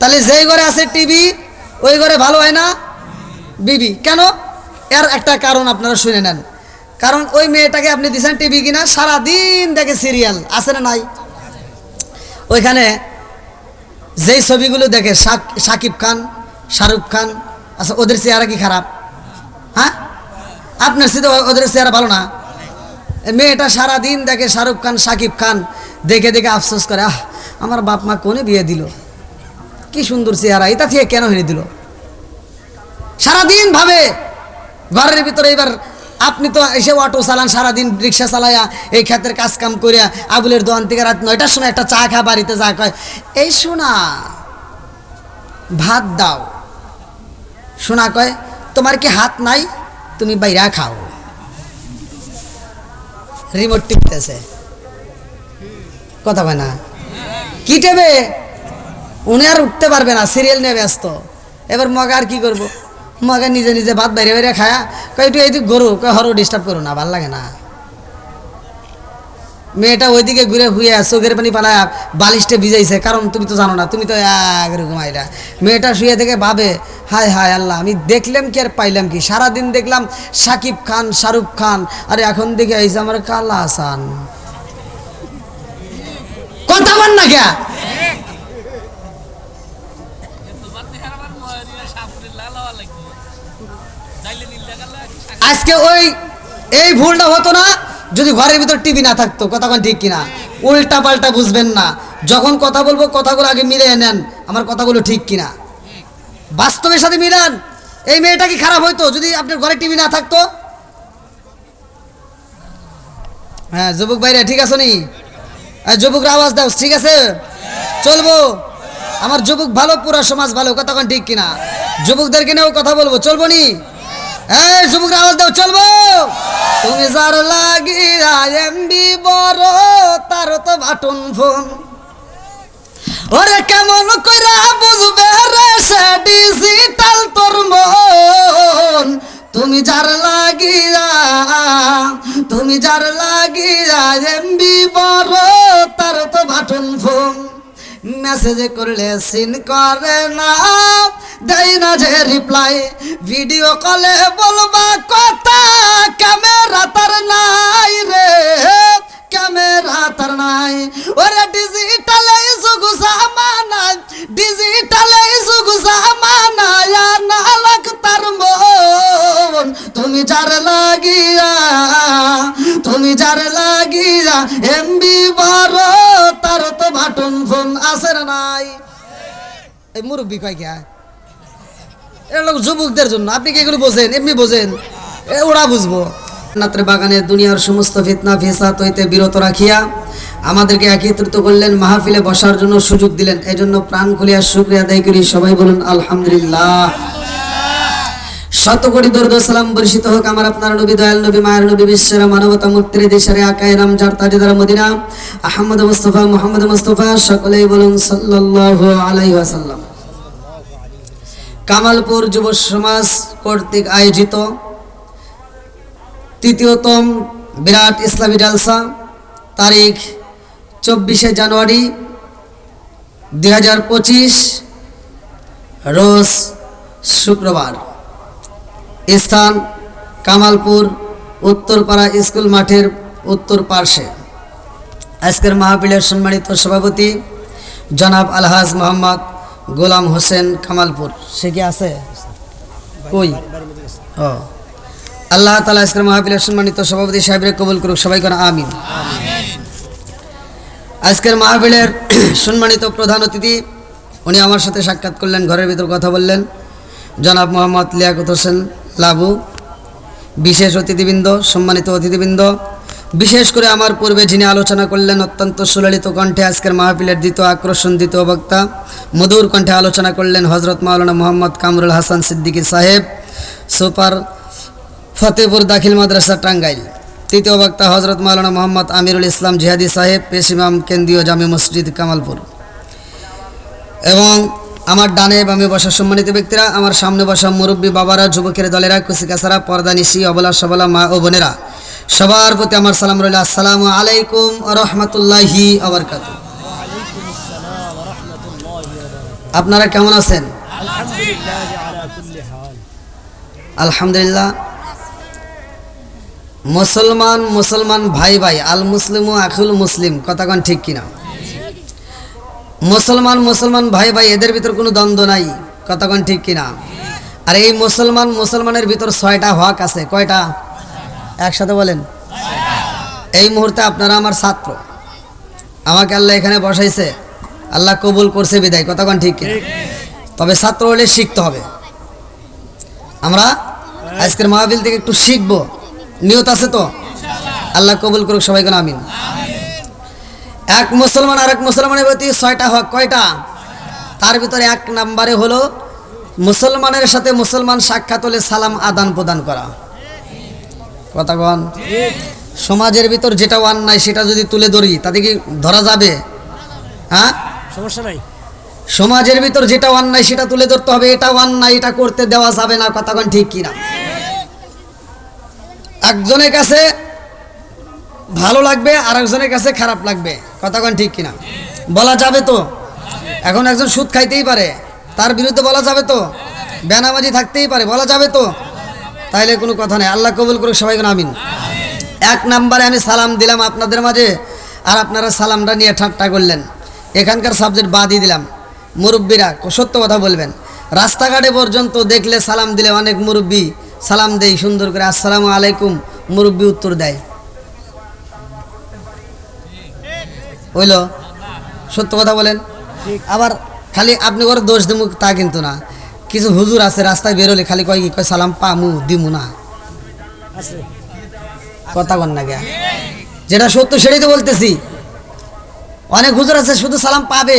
তাহলে যেই ঘরে আছে টিভি ওই ঘরে ভালো হয় না বিবি। কেন? এর একটা কারণ আপনারা শুনে নেন। কারণ ওই মেয়েটাকে আপনি দিয়েছেন টিভি কিনা, সারাদিন দেখে সিরিয়াল, আছে না নাই? ওইখানে যেই ছবিগুলো দেখে শাকিব খান, শাহরুখ খান, আচ্ছা ওদের চেহারা কি খারাপ? হ্যাঁ, আপনার সাথে ওদের চেহারা ভালো না? মেয়েটা সারাদিন দেখে শাহরুখ খান, শাকিব খান, দেখে দেখে আফসোস করে, আহ আমার বাপ মা কোনে বিয়ে দিল, কি সুন্দর চেহারা, এটা থেকে কেন হেরে দিল। সারাদিন ভাবে ঘরের ভিতরে। এবার আপনি তো এসে অটো চালান, সারাদিন রিক্সা চালাইয়া এই ক্ষেতের কাজ কাম করিয়া আবুলের দোকান থেকে রাত 9টার সময় একটা চা খা বাড়িতে যা কয়, এই শোনা ভাত দাও। শোনা কয় তোমার কি হাত নাই, তুমি বাইরা খাও। রিমোট টিপতেছে, কথা কয় না, কি টেবে উনি আর উঠতে পারবে না, সিরিয়াল নিয়ে ব্যস্ত। এবার মগা আর কি করবো, মগা নিজে নিজে ভাত বাইরে বাইরে খায়া কয় একটু এইদিকে গরু, কয় হরো ডিস্টার্ব করো না, ভাল লাগে না। মেয়েটা ওইদিকে ঘুরে হুয়ে চোখের পানি পানায় বালিশটা ভিজাইছে, কারণ তুমি তো জানো না, তুমি তো এরকম আইলা। মেয়েটা শুয়ে থেকে ভাবে, হায় হায় আল্লাহ, আমি দেখলাম কি আর পাইলাম কি, সারাদিন দেখলাম শাকিব খান, শাহরুখ খান, আর এখন দেখে আইসে আমার কালা হাসান। কথা বল না কে? আজকে ওই এই ভুলটা হতো না যদি ঘরের ভিতর টিভি না থাকতো। কথা কোন ঠিক কিনা? উল্টা পাল্টা বুঝবেন না, যখন কথা বলবো কথাগুলো আগে মিলিয়ে নেন, আমার কথাগুলো ঠিক কিনা, বাস্তবের সাথে মিলান। এই মেয়েটা কি খারাপ হইতো যদি আপনার ঘরে টিভি না থাকতো? হ্যাঁ যুবক ভাইরা ঠিক আছে নি? যুবকরা আওয়াজ দাও, ঠিক আছে চলবো। আমার যুবক ভালো, পুরো সমাজ ভালো, কথা কোন ঠিক কিনা? যুবকদেরকে নিয়েও কথা বলবো, চলবো নি? এই যুবকরা আওয়াজ দাও, চলবো। তুমি যার লাগিয়া এমবি বড়, তার তো বাটন ফোন, ওরে কেমন কইরা বুঝবে রে সে ডিজিটাল তোর মন। তুমি যার লাগিয়া এমবি বড়, তার তো বাটন ফোন। মেসেজ করলে সিন করে না, দেয় না যে রিপ্লাই, ভিডিও কলে বলবা কথা, ক্যামেরা তার নাই রে, ক্যামেরা তার নাই। ওরে ডিজিটালে যুগ জামানায়, ডিজিটালে যুগ জামানায়, না লাগ তার মন। তুমি যার লাগিয়া এমবি বড়, তার তো বাটন ফোন, আছে না নাই? এই মুরব্বী কয় কে? এটা লোক যুবকদের জন্য, আপনি কি এগুলো বোঝেন? এমনি বোঝেন, ওরা বুঝবো। জান্নাতের বাগানে দুনিয়ার সমস্ত ফিতনা ফিসাদ হইতে বিরত রাখিয়া আমাদেরকে একত্রিত করলেন, মাহফিলে বসার জন্য সুযোগ দিলেন, এই জন্য প্রাণ খুলিয়া শুকরিয়া আদায় করি। সবাই বলুন আলহামদুলিল্লাহ। শত কোটি দরুদ ও সালাম বর্ষিত হোক আমার আপনার নবী, দয়াল নবী, মায়ের নবী, বিশ্বের মানবতা মুক্তির দেশের আকায়ে নাম যার তাজদার মদিনা আহমদ মুস্তাফা, মুহাম্মদ মুস্তাফা, সকলেই বলুন সাল্লাল্লাহু আলাইহি ওয়াসাল্লাম। কামালপুর যুব সমাজ কর্তৃক আয়োজিত তৃতীয়তম বিরাট ইসলামী জালসা, তারিখ 24শে জানুয়ারি 2025, রোজ শুক্রবার, স্থান কামালপুর উত্তরপাড়া স্কুল মাঠের উত্তর পার্শ্বে। আজকের মাহফিলের সম্মানিত সভাপতি জনাব আলহাজ মোহাম্মদ গোলাম হোসেন কামালপুর। সে কি আছে? কই? ও আল্লাহ তাআলা আজকের মাহফিলের সম্মানিত সভাপতি সাহেবরে কবুল করুক, সবাই কোন আমিন। আজকের মাহফিলের সম্মানিত প্রধান অতিথি, উনি আমার সাথে সাক্ষাৎ করলেন, ঘরের ভিতর কথা বললেন, জনাব মোহাম্মদ লিয়াকত হোসেন লাবু। বিশেষ অতিথিবৃন্দ, সম্মানিত অতিথিবৃন্দ, বিশেষ করে আমার পূর্বে যিনি আলোচনা করলেন অত্যন্ত সুললিত কণ্ঠে, আজকের মাহফিলের দ্বিতীয় আকর্ষণ, দ্বিতীয় বক্তা, মধুর কণ্ঠে আলোচনা করলেন হজরত মাওলানা মোহাম্মদ কামরুল হাসান সিদ্দিকী সাহেব, সুপার ফতেপুর দাখিল মাদ্রাসা টাঙ্গাইল। তৃতীয় বক্তা হজরত মাওলানা মোহাম্মদ আমিরুল ইসলাম জিহাদি সাহেব, পেশ ইমাম কেন্দ্রীয় জামে মসজিদ কামালপুর। এবং আমার ডানে বামে বসা সম্মানিত ব্যক্তিরা, আমার সামনে বসা মুরব্বী বাবারা, যুবকের দলেরা, কুচিকাছারা, পর্দা নিশি, অবলা সবলা মা ও বোনেরা, সবার প্রতি আমার সালাম রইল। আসসালামু আলাইকুম ওয়া রাহমাতুল্লাহি ওয়া বারাকাতুহু। আপনারা কেমন আছেন? আলহামদুলিল্লাহ। মুসলমান মুসলমান ভাই ভাই, আল মুসলিমু আখুল মুসলিম, কথা কোন ঠিক কিনা? মুসলমান মুসলমান ভাই ভাই, এদের ভিতর কোনো দ্বন্দ্ব নাই, কথা কোন ঠিক কিনা? আর এই মুসলমান মুসলমানের ভিতর 6টা হক আছে। কয়টা? একসাথে বলেন। এই মুহূর্তে আপনারা আমার ছাত্র, আমাকে আল্লাহ এখানে বসাইছে, আল্লাহ কবুল করছে বিদায়, কথা কোন ঠিক কিনা? তবে ছাত্র হলে শিখতে হবে। আমরা আজকের মাহফিল থেকে একটু শিখবো, নিয়ত আছে তো? আল্লাহ কবুল করুক সবাই, কোন আমিন। এক মুসলমান আর এক মুসলমানের প্রতি 6টা হক। কয়টা? তার ভিতরে 1 নম্বরে হলো মুসলমানের সাথে মুসলমান সাক্ষাৎ হলে সালাম আদান প্রদান করা, কথা বল। সমাজের ভিতর যেটা অন্যায় সেটা যদি তুলে ধরি তাতে কি ধরা যাবে? হ্যাঁ, সমস্যা নাই। সমাজের ভিতর যেটা অন্যায় সেটা তুলে ধরতে হবে, এটা অন্যায়, এটা করতে দেওয়া যাবে না, কথা কোন ঠিক কিনা? একজনের কাছে ভালো লাগবে আর একজনের কাছে খারাপ লাগবে, কথা কোন ঠিক কিনা? বলা যাবে তো? এখন একজন সুদ খাইতেই পারে, তার বিরুদ্ধে বলা যাবে তো? বেনামাজি থাকতেই পারে, বলা যাবে তো? তাইলে কোনো কথা নেই। আল্লাহ কবুল করুক সবাই, কোন আমিন। 1 নম্বরে আমি সালাম দিলাম আপনাদের মাঝে, আর আপনারা সালামটা নিয়ে ঠাট্টা করলেন। এখানকার সাবজেক্ট বাদই দিলাম। মুরব্বীরা সত্য কথা বলবেন। রাস্তাঘাটে পর্যন্ত দেখলে সালাম দিলে, অনেক মুরব্বী সালাম দেয় সুন্দর করে, আসসালামু আলাইকুম, মুরব্বী উত্তর দেয়। হইল? সত্য কথা বলেন। আবার খালি আপনি করে দোষ দিমু তা কিন্তু না। কিছু হুজুর আছে রাস্তায় বেরোলে খালি কয় কি কয়, সালাম পামু দিমু না, কথা বল না। যেটা সত্য সেটাই তো বলতেছি। অনেক হুজুর আছে শুধু সালাম পাবে,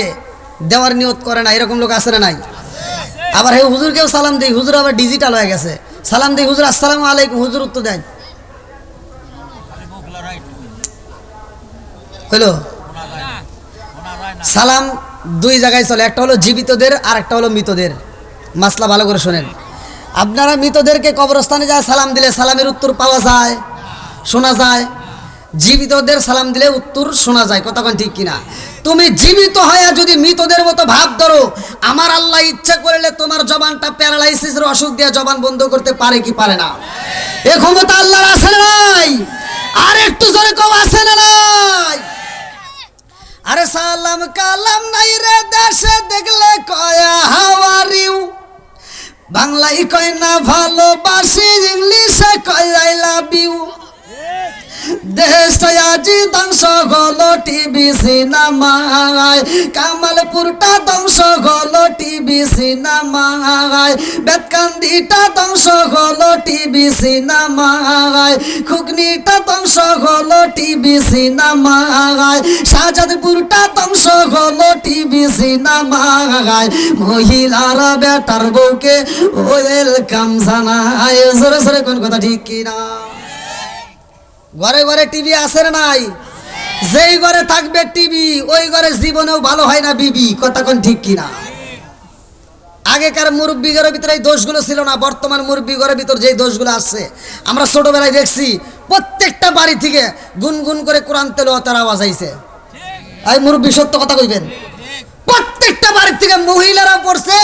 দেওয়ার নিয়ত করে না, এরকম লোক আছে না নাই? আবার হে হুজুরকেও সালাম দেই, হুজুর আবার ডিজিটাল হয়ে গেছে, সালাম দেই হুজুর আসসালামু আলাইকুম, হুজুর উত্তর দেয়। হইল? সালাম 2 জায়গায় চলে, একটা হলো জীবিতদের আর একটা হলো মৃতদের। মাসলা ভালো করে শোনেন। আপনারা মৃতদেরকে কবরস্থানে যায় সালাম দিলে সালামের উত্তর পাওয়া যায়, শোনা যায়। জীবিতদের সালাম দিলে উত্তর শোনা যায়, কথা কোন ঠিক কিনা? তুমি জীবিত হয়ে যদি মৃতদের মতো ভাব ধরো, আমার আল্লাহ ইচ্ছা করলে তোমার জবানটা প্যারালাইসিসের অসুখ দিয়ে জবান বন্ধ করতে পারে কি পারে না? এ ক্ষমতা আল্লাহর আছে না নাই? আর একটু জোরে কও, আছে না নাই? আরে সালাম কালাম নাই রে দেশে দেখলে কয়া হাওয়ারিউ, বাংলায় কয় না ভালোবাসি, ইংলিশে কয় আই লাভ ইউ। দেশটা আজি ধ্বংস হলো টিভি সিনেমায়, কামালপুরটা ধ্বংস হলো টিভি সিনেমায়, বেতকান্দিটা ধ্বংস হলো টিভি সিনেমায়, খুকনিটা ধ্বংস হলো টিভি সিনেমায়, শাহজাদপুরটা ধ্বংস হলো টিভি সিনেমায়। মহিলারা বেটার বউকে ওয়েলকাম জানায়, জোরে জোরে কোন কথা ঠিক কিনা? ঘরে ঘরে টিভি আছে না নাই? যেই ঘরে থাকবে টিভি ওই ঘরে জীবনেও ভালো হয় না বিবি, কথা কোন ঠিক কিনা? আগেকার মুরব্বী ঘরের ভিতরে এই দোষগুলো ছিল না, বর্তমান মুরব্বী ঘরের ভিতর যেই দোষগুলো আছে আমরা ছোটবেলায় দেখছি। প্রত্যেকটা বাড়ি থেকে গুনগুন করে কোরআন তেলাওয়াতের আওয়াজ আইছে। এই মুরব্বী সত্য কথা কইবেন, প্রত্যেকটা বাড়ি থেকে মহিলারাও পড়ছে,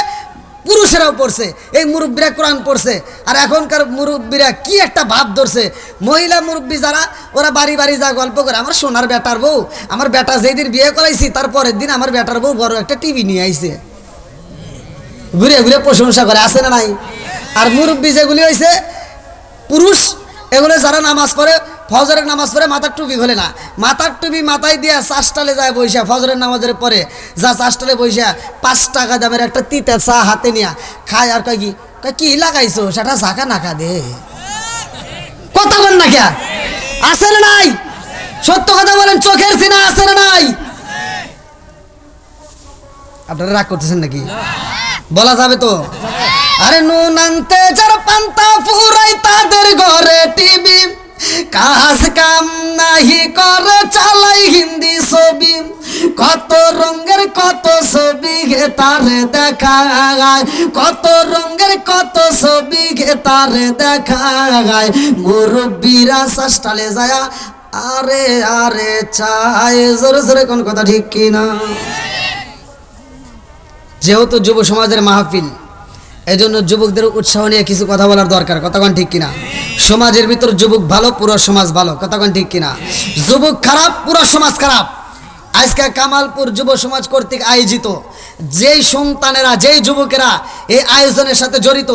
পুরুষেরাও পড়ছে, এই মুরব্বীরা কোরআন পড়ছে। আর এখনকার মুরব্বীরা কি একটা ভাব ধরছে, মহিলা মুরব্বী যারা, ওরা বাড়ি বাড়ি যা গল্প করে, আমার সোনার বেটার বউ, আমার বেটা যেদিন বিয়ে করাইছি তারপরের দিন আমার বেটার বউ বড় একটা টিভি নিয়ে আইছে, ঘুরে ঘুরে প্রশংসা করে, আছে না নাই? আর মুরব্বী যেগুলি হয়েছে পুরুষ, এগুলো যারা নামাজ পড়ে, ফজরের নামাজ পড়ে মাথার টুপি খোলে না, মাথার টুপি মাথায় দিয়ে চাষটালে যায় বৈশা, ফজরের নামাজের পরে যা চাষটালে বৈশা 5 টাকা দামের একটা তিতা চা হাতে নিয়ে খায়। আর কয় কি লাগাইছো, সেটা ঝাঁকা নাকা দে, কথা বল না কে? আছে না নাই? সত্য কথা বলেন, চোখের সিনা আছে না নাই? আপনারা রাগ করতেছেন নাকি? বলা যাবে তো? আরে নুন আনতে যার পান্তা ফুরাই তাদের ঘরে টিভি, কাজ কাম নাহি করে চালাই হিন্দি ছবি, কত রঙের কত ছবি গে তারে দেখায়, কত রঙের কত ছবি গে তারে দেখায়। মুরব্বীরা চাষটালে যায় আরে আরে চায়, জোরে জোরে কোন কথা ঠিক কিনা? যেহেতু যুব সমাজের মাহফিল, এজন্য যুবকদের উৎসাহ নিয়ে কিছু কথা বলার দরকার। কথাক্ষণ ঠিক কিনা? সমাজের ভিতর যুবক ভালো, পুরো সমাজ ভালো। কথাক্ষণ ঠিক কিনা? যুবক খারাপ, পুরো সমাজ খারাপ। আজকে কামালপুর যুব সমাজ কর্তৃক আয়োজিত যেই সন্তানেরা, যেই যুবকেরা এই আয়োজনের সাথে জড়িত,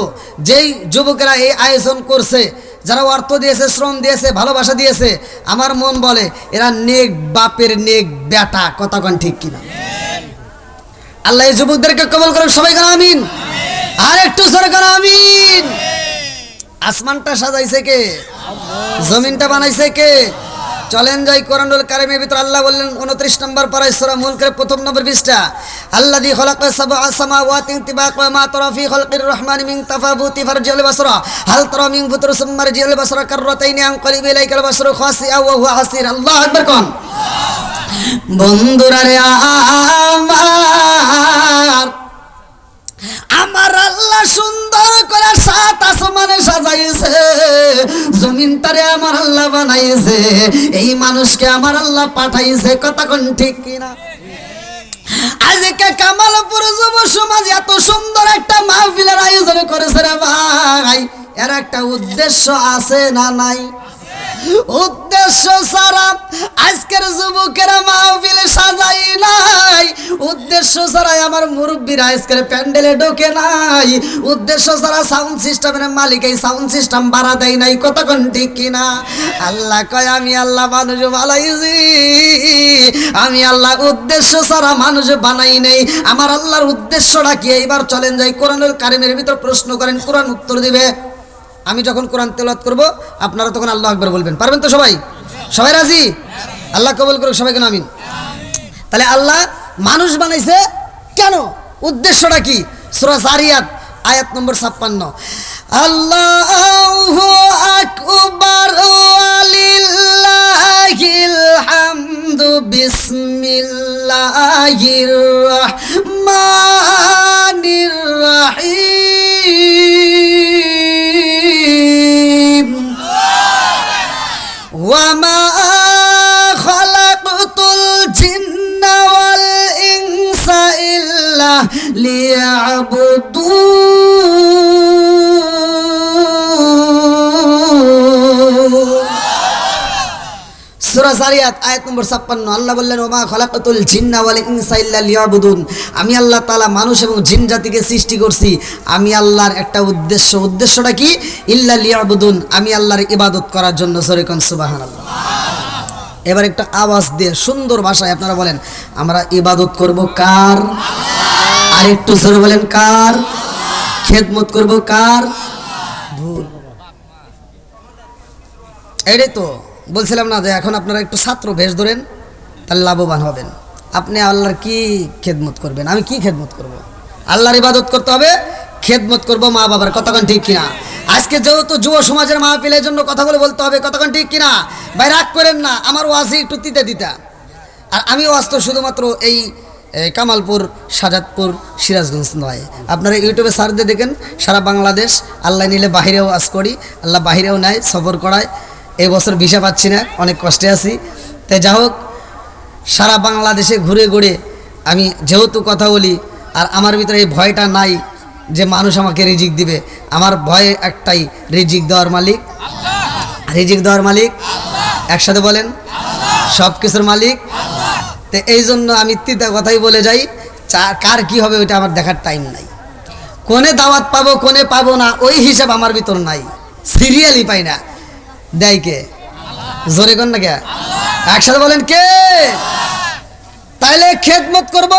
যেই যুবকেরা এই আয়োজন করছে, যারা অর্থ দিয়েছে, শ্রম দিয়েছে, ভালোবাসা দিয়েছে, আমার মন বলে এরা নেক বাপের নেক বেটা। কথাক্ষণ ঠিক কিনা? আল্লাহ এই যুবকদেরকে কবুল করুক। সবাই কেন আমিন? আর একটু জোরে কেন আমিন? আসমানটা সাজাইছে কে? জমিনটা বানাইছে কে? চলেন যাই কোরআনুল কারীমের ভিতর আল্লাহ বললেন 29 নম্বর পারা সূরা মুলকের প্রথম নম্বর পৃষ্ঠা, আল্লাযী খালাকা সাবআ সামাওয়াতিন তিবাকা মা তারা ফি খালকির রহমানি মিন তাফাবুতি ফারজিল বাসরা হাল তারা মিন ফুতুর সুম্মা রজিল বাসরা কাররাতাইনি আনকালিবু ইলাইকাল বাসরু খাসিআ ওয়া হুয়া হাসির। আল্লাহু আকবার কোন। বন্ধুরা রে আমার আল্লাহ সুন্দর করে সাত আসমানে সাজাইছে, জমিনটারে আমার আল্লাহ বানাইছে, এই মানুষকে আমার আল্লাহ পাঠাইছে। কথাক্ষণ ঠিক কিনা? আজকে কামালপুর যুব সমাজ এত সুন্দর একটা মাহফিলের আয়োজন করেছে রে ভাই, এর একটা উদ্দেশ্য আছে না নাই? উদ্দেশ্য ছাড়া আজকের যুবকেরা মাহফিল সাজাই নাই, উদ্দেশ্য ছাড়াই আমার মুরব্বীরা আজকের প্যান্ডেলে ঢোকে নাই, উদ্দেশ্য ছাড়া সাউন্ড সিস্টেমের মালিক এই সাউন্ড সিস্টেম ভাড়া দেয় নাই। কতক্ষণ ঠিক কিনা? আল্লাহ কয় আমি আল্লাহ মানুষ বানাইছি, আমি আল্লাহ উদ্দেশ্য ছাড়া মানুষ বানাই নেই। আমার আল্লাহর উদ্দেশ্যটা কি? এইবার চলেন যাই কোরআনুল কারীমের ভিতর প্রশ্ন করেন, কোরআন উত্তর দিবে। আমি যখন কোরআন তেলাওয়াত করব আপনারা তখন আল্লাহু আকবার বলবেন। পারবেন তো সবাই? সবাই রাজি? আল্লাহ কবুল করুক। সবাই কেন আমিন? তাহলে আল্লাহ মানুষ বানাইছে কেন? উদ্দেশ্যটা কি? সূরা যারিয়াত আয়াত নম্বর 56। আল্লাহু আকবার ওয়ালিল্লাহিল হামদু বিসমিল্লাহির রহমানির রহিম ওয়ামা খালাকতুল জিন্না ওয়াল ইনসা ইল্লা লিয়াবুদুন। সূরা যারিয়াত আয়াত নম্বর 56। আল্লাহ বললেন ওমা খালাকাতুল জিন্না ওয়াল ইনসা ইল্লা লিয়াবুদুন, আমি আল্লাহ তাআলা মানুষ এবং জিন জাতিকে সৃষ্টি করছি আমি আল্লাহর একটা উদ্দেশ্য। উদ্দেশ্যটা কি? ইল্লা লিয়াবুদুন, আমি আল্লাহর ইবাদত করার জন্য। সরে কোন সুবহানাল্লাহ। এবার একটা আওয়াজ দিয়ে সুন্দর ভাষায় আপনারা বলেন আমরা ইবাদত করব কার? আর একটু জোরে বলেন কার? খেদমত করব কার? ভুল। এটাই তো বলছিলাম না যে এখন আপনারা একটু ছাত্র ভেষ ধরেন, তাহলে লাভবান হবেন। আপনি আল্লাহর কি খেদমত করবেন? আমি কি খেদমত করব? আল্লাহর ইবাদত করতে হবে, খেদমত করব মা বাবার। কতক্ষণ ঠিক কিনা? আজকে যেহেতু যুব সমাজের মাহফিলের জন্য কথাগুলো বলতে হবে। কতক্ষণ ঠিক কিনা? ভাই রাগ করেন না, আমার ওয়াজে একটু তিতে দিতা। আর আমি ওয়াজ তো শুধুমাত্র এই কামালপুর, শাহজাদপুর, সিরাজগঞ্জ নয়, আপনারা ইউটিউবে সার্চ দিয়ে দেখেন সারা বাংলাদেশ। আল্লাহ নিলে বাহিরেও ওয়াজ করি, আল্লাহ বাহিরেও নেয়, সফর করায়। এই বছর ভিসা পাচ্ছি না, অনেক কষ্টে আছি। তাই যা হোক, সারা বাংলাদেশে ঘুরে ঘুরে আমি যেহেতু কথা বলি, আর আমার ভিতরে এই ভয়টা নাই যে মানুষ আমাকে রিজিক দিবে। আমার ভয় একটাই, রিজিক দেওয়ার মালিক। রিজিক দেওয়ার মালিক একসাথে বলেন, সব কিছুর মালিক। তো এই জন্য আমি তিতা কথাই বলে যাই, কার কি হবে ওইটা আমার দেখার টাইম নাই। কোনে দাওয়াত পাবো, কোনে পাবো না, ওই হিসাব আমার ভিতর নাই। সিরিয়ালই পাই না, দেয় কে? জোরে কর না কে? একসাথে বলেন কে? তাইলে খেদমত করব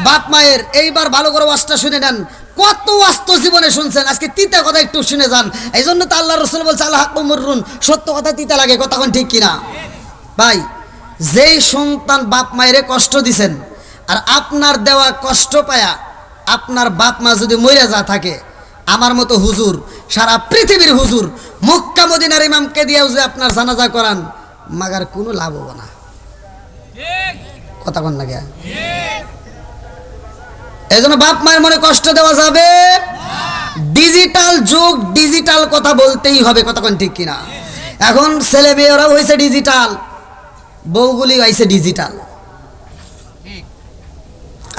বাপ মায়ের। এইবার ভালো করে ওয়াজটা শুনে নেন। কত ওয়াজ তো জীবনে শুনছেন, আজকে তিতা কথা একটু শুনে যান। এই জন্য তো আল্লাহ রাসূল বলছে আল্লাহ হাকুমুররুন, সত্য কথা তিতা লাগে। কতক্ষণ ঠিক কিনা? ভাই, যেই সন্তান বাপ মায়েরে কষ্ট দিছেন, আর আপনার দেওয়া কষ্ট পায়া আপনার বাপ মা যদি মরে যা থাকে, আমার মতো হুজুর, সারা পৃথিবীর হুজুর, মক্কা মদিনার ইমামকে দিয়েও যে আপনার জানাজা করান, মাগার কোনো লাভ হবে না। কথা কন না কে? এই জন্য বাপ মায়ের মনে কষ্ট দেওয়া যাবে। ডিজিটাল যুগ, ডিজিটাল কথা বলতেই হবে। কতক্ষণ ঠিক কিনা? এখন ছেলে মেয়েরাও হয়েছে ডিজিটাল, বউগুলি হয়েছে ডিজিটাল।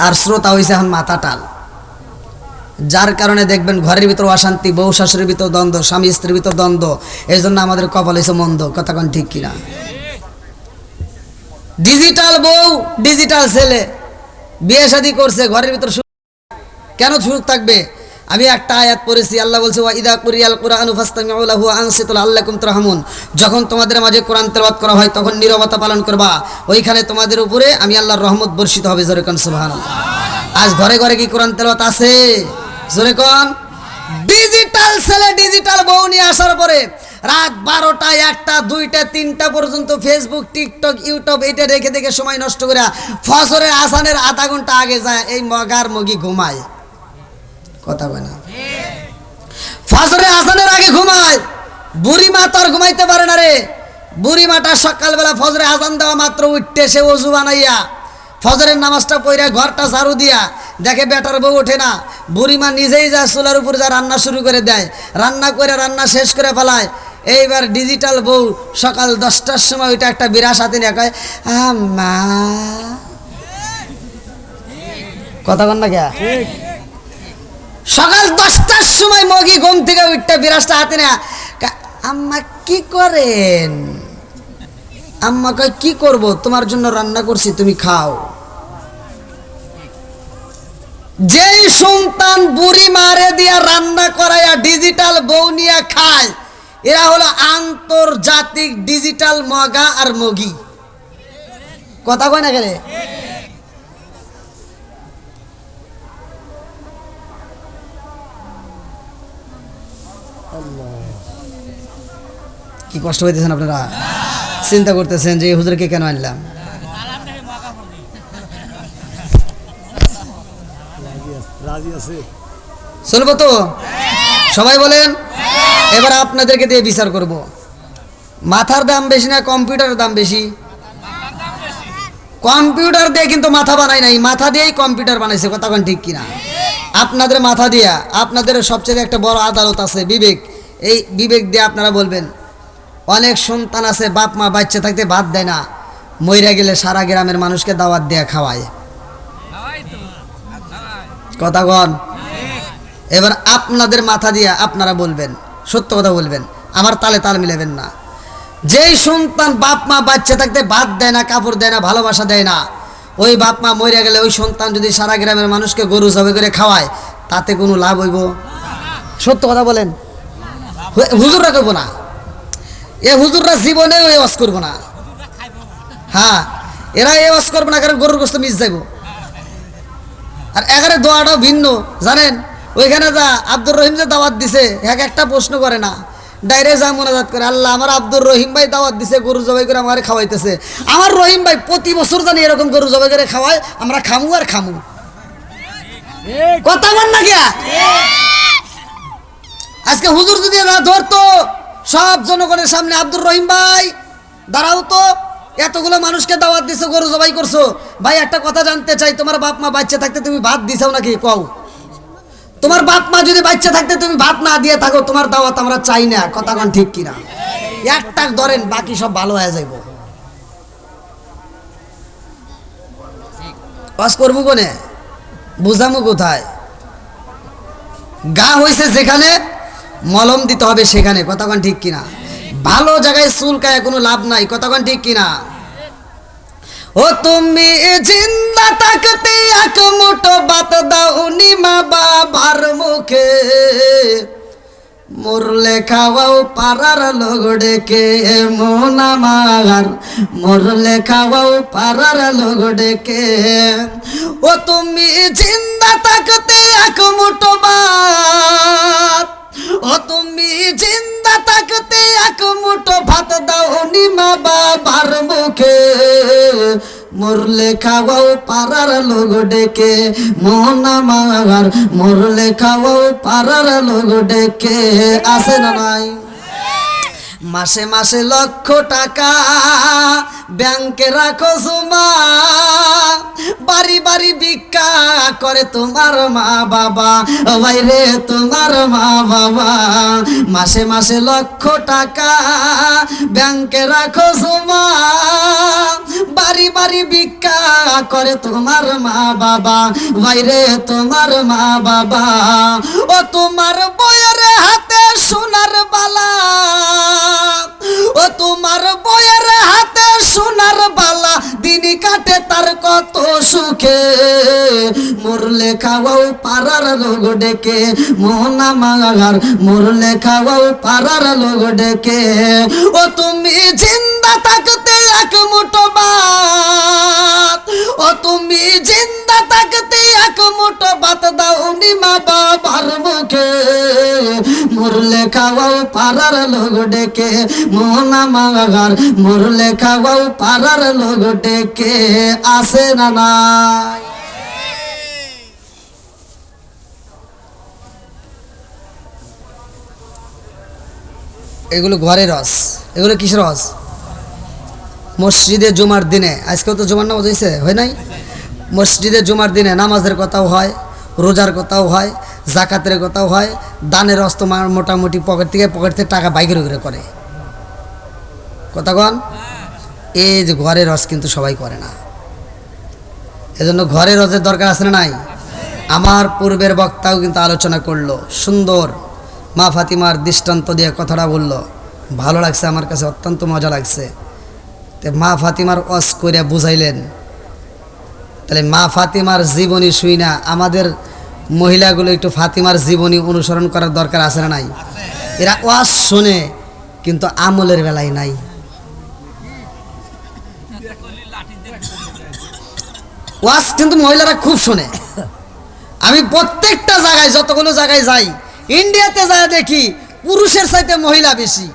আর শ্রোতা হয়েছে এখন মাথা টাল, যার কারণে দেখবেন ঘরের ভিতর অশান্তি, বউ শাশুড়ির ভিতর দ্বন্দ্ব, স্বামী স্ত্রীর ভিতর দ্বন্দ্ব। এই জন্য আমাদের কপাল হয়েছে মন্দ। কথা কোন ঠিক কিনা? ডিজিটাল বউ ডিজিটাল ছেলে বিয়ে শাদী করছে, ঘরের ভিতর কেন সুখ থাকবে? আমি একটা আয়াত পড়েছি, আল্লাহ বলছে ওয়া ইদা কুরিয়াল কুরআনু ফাসতামিউ লাহু ওয়া আনসিতু লাআল্লাকুম তুরহামুন। যখন তোমাদের মাঝে কোরআন তেলাওয়াত করা হয় তখন নীরবতা পালন করবা, ওইখানে তোমাদের উপরে আমি আল্লাহর রহমত বর্ষিত হবে। জোরে কোন সুবহানাল্লাহ। আজ ঘরে ঘরে কি কোরআন তেলাওয়াত আছে? জোরে কোন। ডিজিটাল ছেলে ডিজিটাল বউ নিয়ে আসার পরে রাত 12টা 1টা 2টা 3টা পর্যন্ত ফেসবুক টিকটক ইউটিউব এটা রেখে দেখে সময় নষ্ট করে ফজরের আজানের আধা ঘন্টা আগে যায় এই মগার মগি ঘুমায়। কথা কয় না? ফজরের আজানের আগে ঘুমায়। বুড়ি মা তো আর ঘুমাইতে পারে না রে। বুড়ি মাটা সকালবেলা ফজরে আজান দেওয়া মাত্র উঠতে সে ওযু বানাইয়া ফজরের নামাজটা পড়ে ঘরটা ঝাড়ু দিয়া দেখে বেটার বউ ওঠে না, বুড়িমা নিজেই যা চুলার উপর যা রান্না শুরু করে দেয়, রান্না করে রান্না শেষ করে ফেলায়। এইবার ডিজিটাল বউ সকাল 10টার সময় ওইটা একটা বিরাস হাতে নিয়ে কয় আম্মা। কথা কন না কে? সকাল 10টার সময় মগি ঘুম থেকে উঠতে বিরাসটা হাতে নেয়া, আম্মা কি করেন? আম্মা কয় কি করব, তোমার জন্য রান্না করছি তুমি খাও। যেই সন্তান বুড়ি মারে দিয়া রান্না করাইয়া ডিজিটাল বউ নিয়ে খায়, এরা হলো আন্তর্জাতিক ডিজিটাল মগা আর মগি। কথা কয় না গেলে? কি কষ্ট হইতেছেন আপনারা? চিন্তা করতেছেন যে হুজুরকে কেন আনলাম? চলবো তো? সবাই বলেন। এবার আপনাদেরকে দিয়ে বিচার করব, মাথার দাম বেশি না কম্পিউটারের দাম বেশি? কম্পিউটার দিয়ে কিন্তু মাথা বানায় নাই, মাথা দিয়েই কম্পিউটার বানাইছে। কথা কোন ঠিক কিনা? আপনাদের মাথা দিয়া, আপনাদের সবচেয়ে একটা বড় আদালত আছে বিবেক। এই বিবেক দিয়ে আপনারা বলবেন, অনেক সন্তান আছে বাপ মা বাচ্চা থাকতে ভাত দেয় না, মইরা গেলে সারা গ্রামের মানুষকে দাওয়াত দেয়া খাওয়ায়। কথা কন। এবার আপনাদের মাথা দিয়া আপনারা বলবেন, সত্য কথা বলবেন, আমার তালে তাল মিলাবেন না। যেই সন্তান বাপ মা বাচ্চা থাকতে ভাত দেয় না, কাপড় দেয় না, ভালোবাসা দেয় না, ওই বাপ মা মইরা গেলে ওই সন্তান যদি সারা গ্রামের মানুষকে গরু জবাই করে খাওয়ায়, তাতে কোনো লাভ হইব? সত্য কথা বলেন। হুজুররা করবো না, এ হুজুররা জীবনেও এ ওয়াজ করবো না। হ্যাঁ, এরা এ ওয়াজ করবো না, কারণ গরুর গোশত মিস যাইব। আর এখানে দোয়াটাও ভিন্ন জানেন। ওইখানে যা আব্দুর রহিম যে দাওয়াত দিছে, একটা প্রশ্ন করে না, ডাইরেক্ট যা মোনাজাত করে, আল্লাহ আমার আব্দুর রহিম ভাই দাওয়াত দিছে, গরু জবাই করে আমার খাওয়াইতেছে। আমার রহিম ভাই প্রতি বছর জানি এরকম গরু জবাই করে খাওয়ায়, আমরা খামু আর খামু। কথা বল না গিয়া। আজকে হুজুর যদি না ধরতো সব জনগণের সামনে, আব্দুর রহিম ভাই দাঁড়াও তো, এতগুলো মানুষকে দাওয়াত দিছো, গরু জবাই করছো, ভাই একটা কথা জানতে চাই, তোমার বাপ মা বাচ্চা থাকতে তুমি ভাত দিছাও নাকি? কও। তোমার বাপ মা যদি বাচ্চা থাকতে তুমি ভাত না দিয়ে থাকো, তোমার দাওয়াত আমরা চাই না। কথা কোন ঠিক কিনা? একটা ধরেন, বাকি সব ভালো হয়ে যাইব। পাস করবো কোনে, বুঝামু কোথায়? গা হইছে যেখানে, মলম দিতে হবে সেখানে। কথা কোন ঠিক কিনা? ভালো জায়গায় চুলকায় কোনো লাভ নাই। কথা কোন ঠিক কিনা? ও তুমি জিন্দা থাকতে এক মুঠো ভাত দাওনি মা বাবার মুখে, মরলে খাওয়াও পাড়ার লোক ডেকে মন আমার, মরলে খাওয়াও পাড়ার লোক ডেকে। ও তুমি জিন্দা থাকতে এক মুঠো ভাত, ও তুমি জিন্দা থাকতে এক মুঠো ভাত দাওনি মা বাবার মুখে, মরলে খাওয়াও পাড়ার লোক ডেকে মন আমার, মরলে খাওয়াও পাড়ার লোক ডেকে। আছে না নাই? মাসে মাসে লক্ষ টাকা ব্যাংকে রাখো জমা, বাড়ি বাড়ি ভিক্ষা করে তোমার মা বাবা, বাইরে তোমার মা বাবা। মাসে মাসে লক্ষ টাকা ব্যাংকে রাখো জমা, বাড়ি বাড়ি ভিক্ষা করে তোমার মা বাবা, বাইরে তোমার মা বাবা। ও তোমার বউয়ের হাতে সোনার বালা, ও তোমার বউয়ের হাতে সোনার বালা, দিন কাটে তার কত সুখে। মরলে খাওয়াও পাড়ার লোক ডেকে, মোহনা মাগার মরলে খাওয়াও পাড়ার লোক ডেকে। ও তুমি জিন্দা থাকতে এক মুঠো ভাত, ও তুমি জিন্দা থাকতে এক মুঠো ভাত দাওনি মা বাবার মুখে। মরলে খাওয়াও পাড়ার লোক ডেকে, মোহনা মাগার মরলে খাওয়াও পাড়ার লোক ডেকে। আসে না নাই? এগুলো ঘরের রস, এগুলো কিসের রস? মসজিদে জুমার দিনে, আজকেও তো জুমার নামাজ হয়েছে, হয় নাই? মসজিদে জুমার দিনে নামাজের কথাও হয়, রোজার কথাও হয়, জাকাতের কথাও হয়, দানের রস তো মোটামুটি পকেট থেকে টাকা বাইকের করে কথা কন। এই যে ঘরের রস কিন্তু সবাই করে না, এজন্য ঘরের রসের দরকার আছে না নাই? আমার পূর্বের বক্তাও কিন্তু আলোচনা করলো, সুন্দর মা ফাতিমার দৃষ্টান্ত দিয়ে কথাটা বলল, ভালো লাগছে, আমার কাছে অত্যন্ত মজা লাগছে। তো মা ফাতিমার ওয়াজ করে বুঝাইলেন, তাহলে মা ফাতিমার জীবনী শুই না আমাদের মহিলাগুলো একটু ফাতিমার জীবনী অনুসরণ করার দরকার আছে না নাই? এরা ওয়াজ শোনে কিন্তু আমলের বেলায় নাই। ওয়াজ কিন্তু মহিলারা খুব শোনে। আমি প্রত্যেকটা জায়গায়, যতগুলো জায়গায় যাই, ইন্ডিয়াতে যায় দেখি পুরুষের চাইতে মহিলা বেশি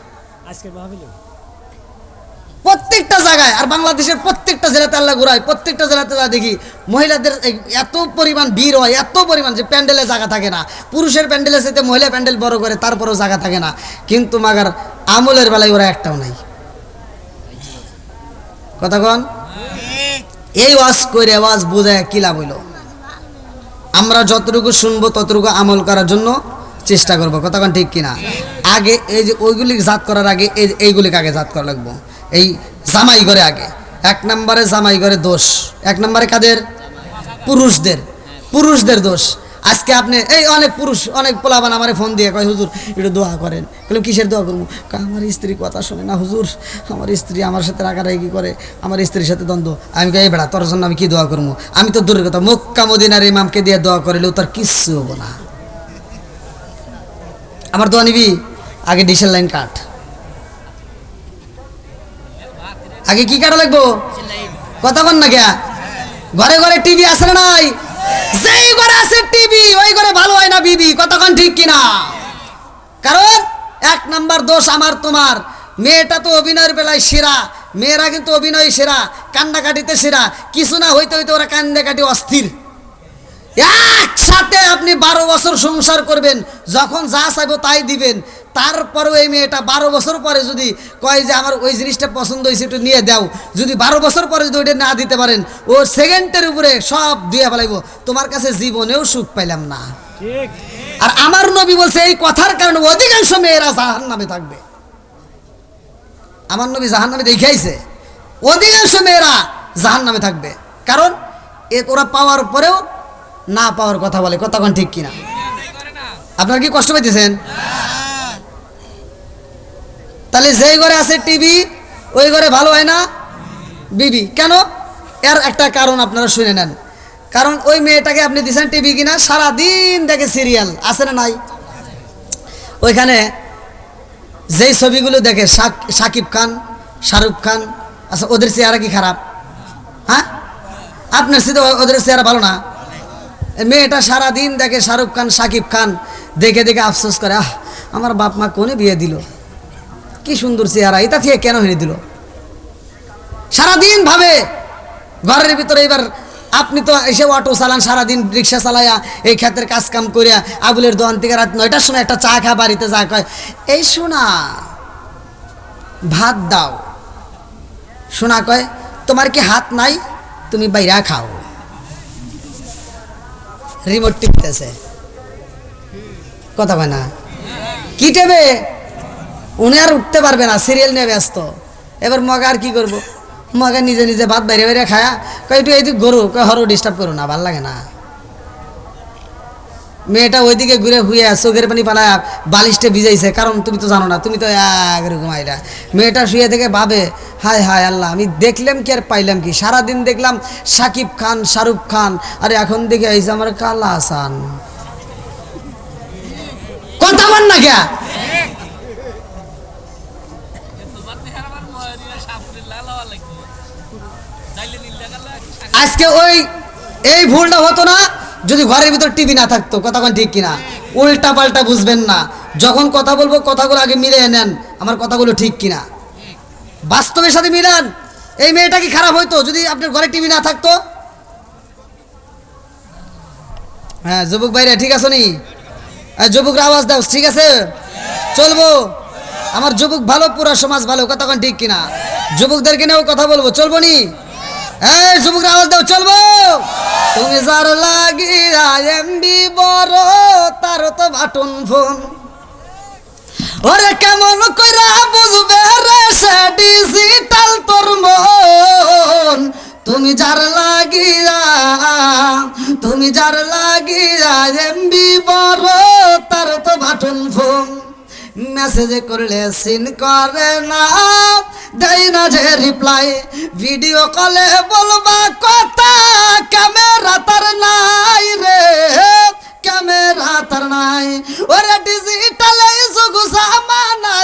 প্রত্যেকটা জায়গায়। আর বাংলাদেশের প্রত্যেকটা জেলাতে আল্লাহ ঘুরায়, প্রত্যেকটা জেলাতে যা দেখি মহিলাদের এত পরিমাণ ভিড় হয়, এত পরিমাণ যে প্যান্ডেলে জায়গা থাকে না। পুরুষের প্যান্ডেলের চাইতে মহিলা প্যান্ডেল বড় করে, তারপরেও জায়গা থাকে না। কিন্তু মাগার আমলের বেলায় ওরা একটাও নাই। কথা কন, এই ওয়াজ করে ওয়াজ বুঝায় কি লাভ হইল? আমরা যতটুকু শুনবো ততটুকু আমল করার জন্য চেষ্টা করবো, কথা কন ঠিক কিনা? আগে এই যে ওইগুলি জাত করার আগে এইগুলিকে আগে জাত করা লাগবো। এই জামাই ঘরে আগে, এক নম্বরে জামাই ঘরে দোষ, এক নম্বরে কাদের? পুরুষদের দোষ। আজকে আপনি এই অনেক পুরুষ, অনেক পোলাবান আমার ফোন দিয়ে কয়, হুজুর একটু দোয়া করেন। বললাম কিসের দোয়া করবো? আমার স্ত্রী কথা শোনে না হুজুর, আমার স্ত্রী আমার সাথে রাগারাগি করে, আমার স্ত্রীর সাথে দ্বন্দ্ব। আমি কই, এই বেড়া তোর জন্য আমি কি দোয়া করবো? আমি তো দূরের কথা, মক্কা মদিনার ইমামকে দিয়ে দোয়া করিলেও তার কিচ্ছু হবো না। আমার দোয়া নিবি? আগে ডিশের লাইন কাট। আগে কি কাটা লাগবো? কথা বল না গিয়া। ঘরে ঘরে টিভি আছে না নাই? যেই ঘরে আছে টিভি ওই ঘরে ভালো হয় না বিবি, কতক্ষণ ঠিক কিনা? কারণ এক নাম্বার দোষ আমার তোমার। মেয়েটা তো অভিনয়ের বেলায় সেরা, মেয়েরা কিন্তু অভিনয় সেরা, কান্নাকাটিতে সেরা। কিছু না হইতে হইতে ওরা কান্নাকাটি অস্থির। একসাথে আপনি 12 বছর সংসার করবেন, যখন যা চাইবো তাই দিবেন। তারপরেও এই মেয়েটা 12 বছর পরে যদি কয় যে আমার ওই জিনিসটা পছন্দ হয়েছে একটু নিয়ে দাও, যদি 12 বছর পরে যদি ওইটা না দিতে পারেন, ও সেকেন্ডের উপরে সব দিয়ে ফেলাইব। তোমার কাছে জীবনেও সুখ পাইলাম না। আর আমার নবী বলছে এই কথার কারণে অধিকাংশ মেয়েরা জাহান্নামে থাকবে। আমার নবী জাহান্নামে দেখাইছে অধিকাংশ মেয়েরা জাহান্নামে থাকবে। কারণ ওরা পাওয়ার পরেও না পাওয়ার কথা বলে, কতক্ষণ ঠিক কিনা? আপনারা কি কষ্ট পাইতেছেন? তাহলে যেই ঘরে আছে টিভি ওই ঘরে ভালো হয় না বিবি। কেন? এর একটা কারণ আপনারা শুনে নেন। কারণ ওই মেয়েটাকে আপনি দিয়েছেন টিভি কিনা, সারাদিন দেখে সিরিয়াল, আছে না নাই? ওইখানে যেই ছবিগুলো দেখে শাকিব খান, শাহরুখ খান, আচ্ছা ওদের চেহারা কি খারাপ? হ্যাঁ, আপনার সাথে ওদের চেহারা ভালো না? মেয়েটা সারাদিন দেখে শাহরুখ খান, শাকিব খান, দেখে দেখে আফসোস করে, আহ আমার বাপ মা কোনে বিয়ে দিল, কি সুন্দর চেহারা, এটা থেকে কেন হেরে দিল। সারাদিন ভাবে ঘরের ভিতরে। এবার আপনি তো এসে অটো চালান, সারাদিন রিক্সা চালাইয়া এই ক্ষেতের কাজ কাম করিয়া আবুলের দোকান থেকে রাত 9টার সময় একটা চা খা বাড়িতে যা কয়, এই শোনা ভাত দাও, শোনা কয় তোমার কি হাত নাই, তুমি বাইরা খাও। রিমোট টিপতেছে, কথা কয় না, কি টেবে উনি আর উঠতে পারবে না, সিরিয়াল নিয়ে ব্যস্ত। এবার মগা আর কি করবো, মগা নিজে নিজে ভাত বাইরে বাইরে খায়া কয় একটু এইদিকে গরু, কয় হরো ডিস্টার্ব করো না, ভাল লাগে না। মেয়েটা ওইদিকে ঘুরে হুয়ে চোখের পানি পালায় বালিশটা ভিজাইছে, কারণ তুমি তো জানো না, তুমি তো একরকম আইলা। মেয়েটা শুয়ে থেকে ভাবে, হায় হায় আল্লাহ, আমি দেখলাম কি আর পাইলাম কি, সারাদিন দেখলাম সাকিব খান, শাহরুখ খান, আর এখন দেখে আইসে আমার কালা হাসান। কথা বল না কে? আজকে ওই এই ভুলটা হতো না যদি ঘরের ভিতর টিভি না থাকতো, কথাক্ষণ ঠিক কিনা? উল্টা পাল্টা বুঝবেন না, যখন কথা বলবো কথাগুলো আগে মিলে নেন, আমার কথাগুলো ঠিক কিনা, বাস্তবের সাথে মিলান। এই মেয়েটা কি খারাপ হইতো যদি আপনার ঘরে টিভি না থাকতো? হ্যাঁ যুবক ভাইরা ঠিক আছে নি? যুবকরা আওয়াজ দাও, ঠিক আছে চলবো। আমার যুবক ভালো, পুরা সমাজ ভালো, কথাক্ষণ ঠিক কিনা? যুবকদেরকে নিয়েও কথা বলবো, চলবো নি? এই যুবকরা আওয়াজ দাও, চলবো। তুমি যার লাগিয়া এমবি বড়, তার তো বাটন ফোন, ওরে কেমন কইরা বুঝবে রে সে ডিজিটাল তোর মন। তুমি যার লাগিয়া, তুমি যার লাগিয়া এমবি বড়, তার তো বাটন ফোন, মেসেজে করলে সিন করে না, দেয় না যে রিপ্লাই, ভিডিও কলে বলবা কথা, ক্যামেরা তার নাই রে, ক্যামেরা তার নাই। ওরে ডিজিটালে যুগ জামানা,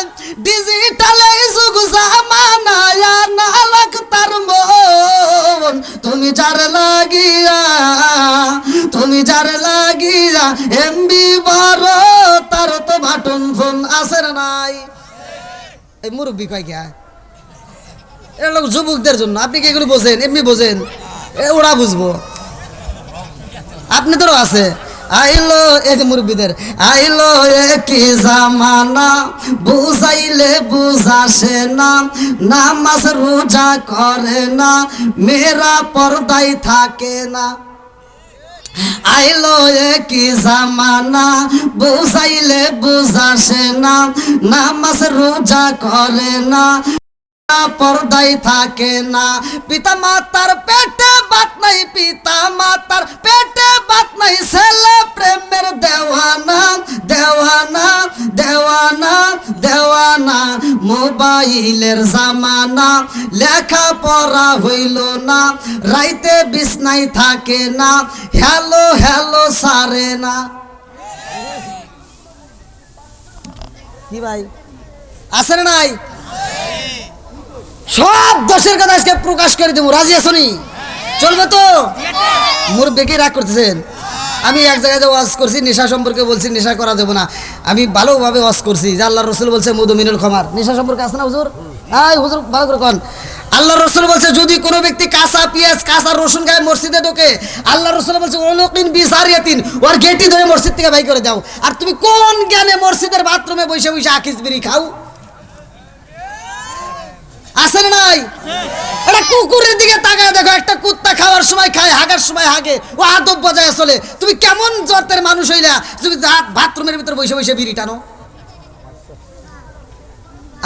ডিজিটালে যুগ জামানা, না লাগ তার মন। তুমি যার লাগিয়া, তুমি যার লাগিয়া এমবি বড়, তার তো বাটন ফোন আছে না নাই? এই মুরব্বী কয় কে? এটা লোক যুবকদের জন্য, আপনি কি এগুলো বোঝেন? এমনি বোঝেন, ওরা বুঝবো, আপনি তোরও আছে। আইলো এই যে মুরব্বীদের, আইলো কি জামানা, বুঝাইলে বুঝাসে না, নামাজ রোজা করে না, মেয়েরা পর্দায় থাকে না। আইলো কি জামানা, বুঝাইলে বুঝাসে না, নামাজ রোজা করে না, পর্দায় থাকে না। পিতা মাতার পেটে বাত নাই, পিতা মাতার পেটে বাত নাই, ছেলে প্রেমের দেওয়ানা, দেওয়ানা, দেওয়ানা, দেওয়ানা। মোবাইলের জামানা, লেখা পড়া হইল না, রাইতে বিছনায় থাকে না, হ্যালো হ্যালো সারে না। কি ভাই আছে না নাই? সব দোষের কথা আজকে প্রকাশ করে দেবো, রাজি আছো নি? চলবে তো? মুরব্বিকে রাগ করতেছেন। আমি এক জায়গায় ওয়াজ করছি, নেশা সম্পর্কে বলছি, নেশা করা যাবে না। আমি ভালোভাবে ওয়াজ করছি যে আল্লাহ রসুল বলছে মধু মিনুল খামার, নেশা সম্পর্কে আছে না হুজুর? হ্যাঁ হুজুর ভালো করে কন। আল্লাহ রসুল বলছে যদি কোনো ব্যক্তি কাঁচা পেঁয়াজ, কাঁচা রসুন গায়ে মসজিদে ঢোকে, আল্লাহ রসুল বলছে ওলকিন বিসারিয়াতিন, ওর গেটি ধরে মসজিদ থেকে বাই করে দাও। আর তুমি কোন জ্ঞানে মসজিদের বাথরুমে বসে বসে আকিস বিড়ি খাও? আছে না নাই? এটা কুকুরের দিকে তাকায় দেখো, একটা কুত্তা খাওয়ার সময় খায়, হাগার সময় হাগে, ও আদব বজায় চলে। তুমি কেমন জর্তের মানুষ হইলা তুমি বাথরুমের ভিতরে বসে বসে বিড়ি টানো?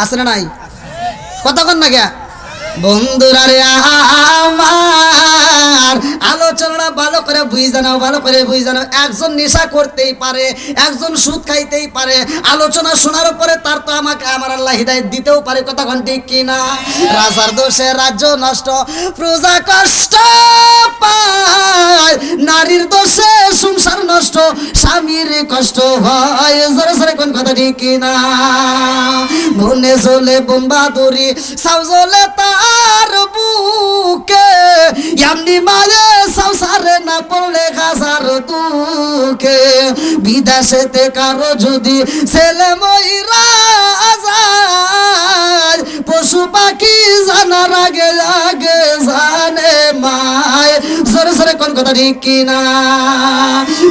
আছে না নাই? কতক্ষণ না গিয়া বন্ধুরা রে আমার, আলোচনা ভালো করে বুঝ জানাও, ভালো করে বুঝ জানাও। একজন নেশা করতেই পারে, একজন সুদ খাইতেই পারে, আলোচনা শোনার পরে তার তো আমাকে আমার আল্লাহ হিদায়াত দিতেও পারে, কতক্ষণ ঠিক কিনা? রাজার দোষে রাজ্য নষ্ট, প্রজা কষ্ট পায়, নারীর দোষে সংসার নষ্ট, স্বামীর কষ্ট হয়। জোরে জোরে কোন কথা ঠিক কিনা? বনে চলে বোন বাদুরি, সাউ জ্বলে তার বুকে, এমনি মায়ে সংসারে না পড়লে খাসার দুঃখে। বিদেশেতে কারো যদি ছেলে মইরা যায়, পশু পাখি জানার আগে আগে জানে মায়। সরে সরে কোন কথা ঠিক কিনা?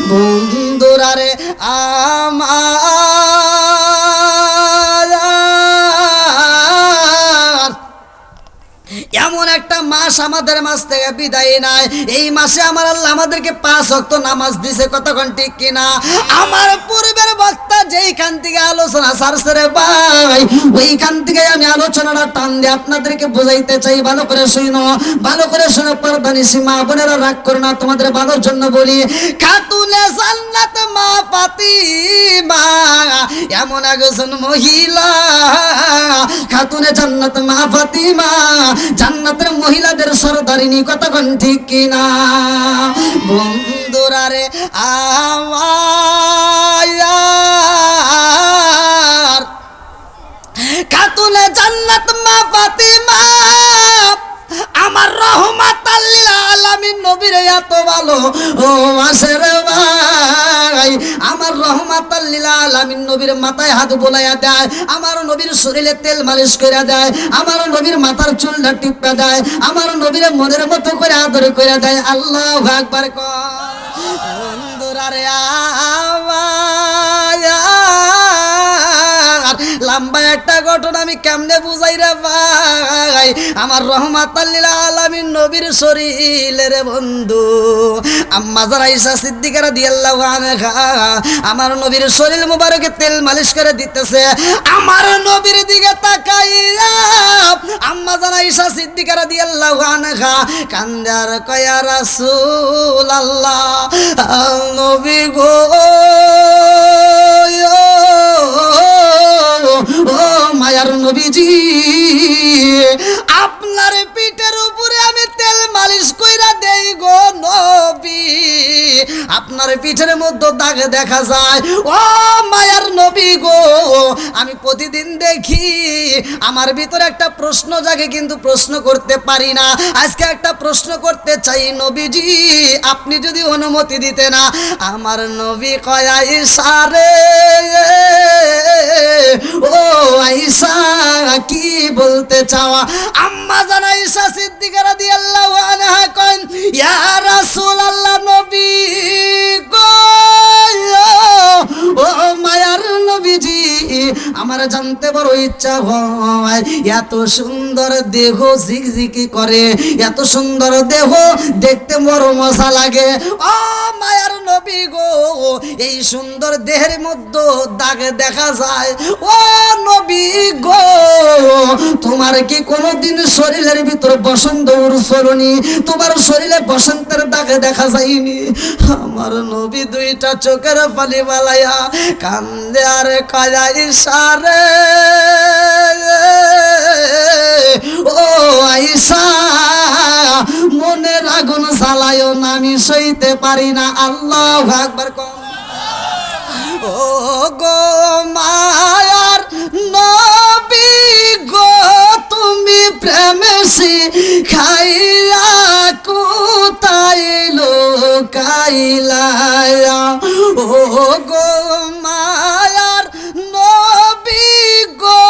বন্ধুরা রে আমার এমন একটা মাস আমাদের মাস থেকে বিদায় নাই, এই মাসে আমার আল্লাহ আমাদেরকে 5 ওয়াক্ত নামাজ দিছে, কতক্ষণ ঠিক কিনা? আমার পূর্বের বক্তা যেইখান থেকে আলোচনা সারছে রে ভাই, ওইখান থেকে আমি আলোচনাটা টান দিয়ে আপনাদেরকে বোঝাইতে চাই। ভালো করে শুনো, ভালো করে শুনো পর্দানিসী মা বোনেরা, রাগ করো না, তোমাদের ভালোর জন্য বলি। খাতুনে জান্নাত মা ফাতিমা এমন একজন মহিলা, খাতুনে জান্নাত মা ফাতিমা জান্নাতের মহিলাদের সরদারিনী, কতক্ষণ ঠিক কিনা? বন্ধুরা রে আমার, খাতুনে জান্নাত মা ফাতিমা আমার রহমাতাল লিল আলামিন নবীর এত ভালো ও মাসের ভাই, আমার রহমাতাল লিল আলামিন নবীর মাথায় হাত বোলাইয়া দেয়, আমার নবীর শরীরে তেল মালিশ করে দেয়, আমার নবীর মাথার চুলটা টিপা দেয়, আমার নবীর মনের মতো করে আদর করে দেয়। আল্লাহু আকবার কর। বন্ধুরা রে লম্বা একটা ঘটনা আমি কেমনে বুঝাই রে ভাই, আমার রহমাতাল লিল আলামিন নবীর শরীরে রে বন্ধু আম্মা জান আয়েশা সিদ্দিকা রাদিয়াল্লাহু আনহা আমার নবীর শরীর মুবারকে তেল মালিশ করে দিতেছে, আমার নবীর দিকে তাকাইয়া আম্মা জান আয়েশা সিদ্দিকা রাদিয়াল্লাহু আনহা কান্দে আর কয়, ইয়া রাসূলুল্লাহ, নবী গো ও মায়ার নবীজি, আপনার পিঠের উপরে আমি তেল মালিশ কইরা দেই গো নবী, আপনার পিঠের মধ্যে দাগ দেখা যায়, ও মায়ার নবী গো, আমি প্রতিদিন দেখি, আমার ভিতরে একটা প্রশ্ন জাগে কিন্তু প্রশ্ন করতে পারি না, আজকে একটা প্রশ্ন করতে চাই নবীজি, আপনি যদি অনুমতি দিতে না। আমার নবী কয়, আয়েশা রে, ও আয়েশা কি বলতে চাওয়া? আম্মা জান আয়েশা সিদ্দিকা রাদিয়াল্লাহু আনহা কয়, ইয়া রাসূলুল্লাহ, নবী গো, ও মায়ার নবীজি, আমার জানতে বড় ইচ্ছা হয়, এত সুন্দর দেহ ঝিকঝিকি করে, এত সুন্দর দেহ দেখতে বড় মজা লাগে, ও মায়ার নবী গো, এই সুন্দর দেহের মধ্যে দাগ দেখা যায়, ও নবী গো, তোমার কি কোনোদিন শরীরের ভিতর বসন্ত উড়ছলনি, তোমার শরীরে বসন্তের দাগ দেখা যায়নি? আমার নবী দুইটা চোখের পানি বালাইয়া কান্দে আর কয়, আয়েশা রে, ও আয়েশা, মনের আগুন জ্বালায়ও না, আমি সইতে পারি না। আল্লাহু আকবার কর। ও গো মায়ার নবী গো, তুমি প্রেমে শিখাইয়া কোথায় লোকাইলা, ও গো মায়ার নবী গো,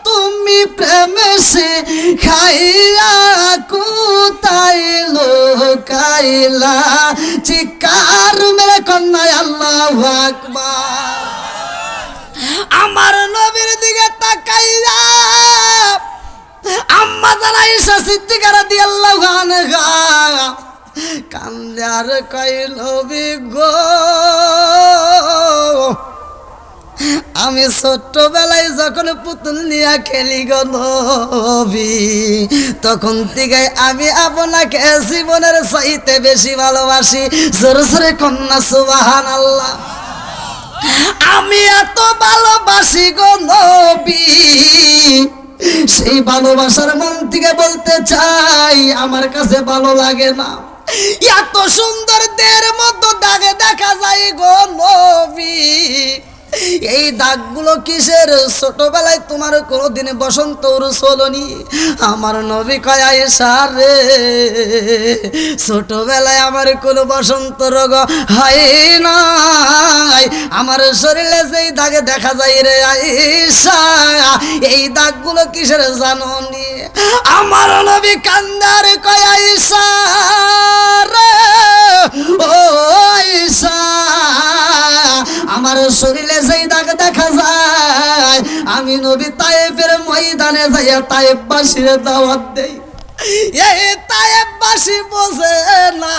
তুমি প্রেমে শিখাইয়া কোথায় লোকাইলা, চিৎকার মেরে কন্যা আল্লাহু আকবার। আমার নবীর দিকে তাকাইয়া আম্মা জান আয়েশা সিদ্দিকা রাদিয়াল্লাহু আনহা কান্দে আর কয়, নবী গো, আমি ছোট্টবেলায় যখন পুতুল নিয়ে খেলি গো নবী, তখন থেকে আমি আপনাকে জীবনের চাইতে বেশি ভালোবাসি। জোরে জোরে কন্যা সুবহানাল্লাহ। আমি এত ভালোবাসি গো নবী, সেই ভালোবাসার মন থেকে বলতে চাই, আমার কাছে ভালো লাগে না, এত সুন্দর দেহের মধ্যে দাগে দেখা যায় গো নবী, এই দাগগুলো কিসের? ছোটবেলায় তোমার কোনোদিন বসন্ত উড়ছলনি? আমার নবী কয়, আয়েশা রে, ছোটবেলায় আমার কোনো বসন্ত রোগ হয় নাই, আমার শরীরে যেই দাগে দেখা যায় রে আয়েশা, এই দাগগুলো কিসের জানো নি? আমার নবী কান্দার কয়, আয়েশা রে, ও আয়েশা, আমার শরীরে যেই দাগ দেখা যায়, আমি নবী তায়েফের ময়দানে যাইয়া তায়েফবাসীর দাওয়াত দেই, এই তায়েববাসী বোঝে না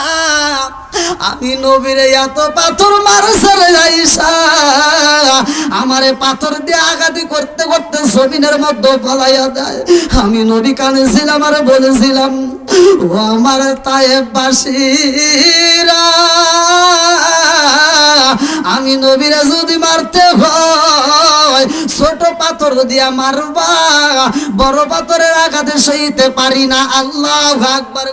আমি নবীর এত পাথর মারছে রে আয়েশা, আমারে পাথর দিয়ে আঘাতি করতে করতে জমিনের মধ্যে ফলাইয়া দেয়। আমি নবী কানেছিলাম আর বলেছিলাম, ও আমার তায়েববাসীরা, আমি নবীরা যদি মারতে হয় ছোট পাথর দিয়া মারবা, বড় পাথরের আঘাতে সইতে পারি না। আল্লাহু আকবার।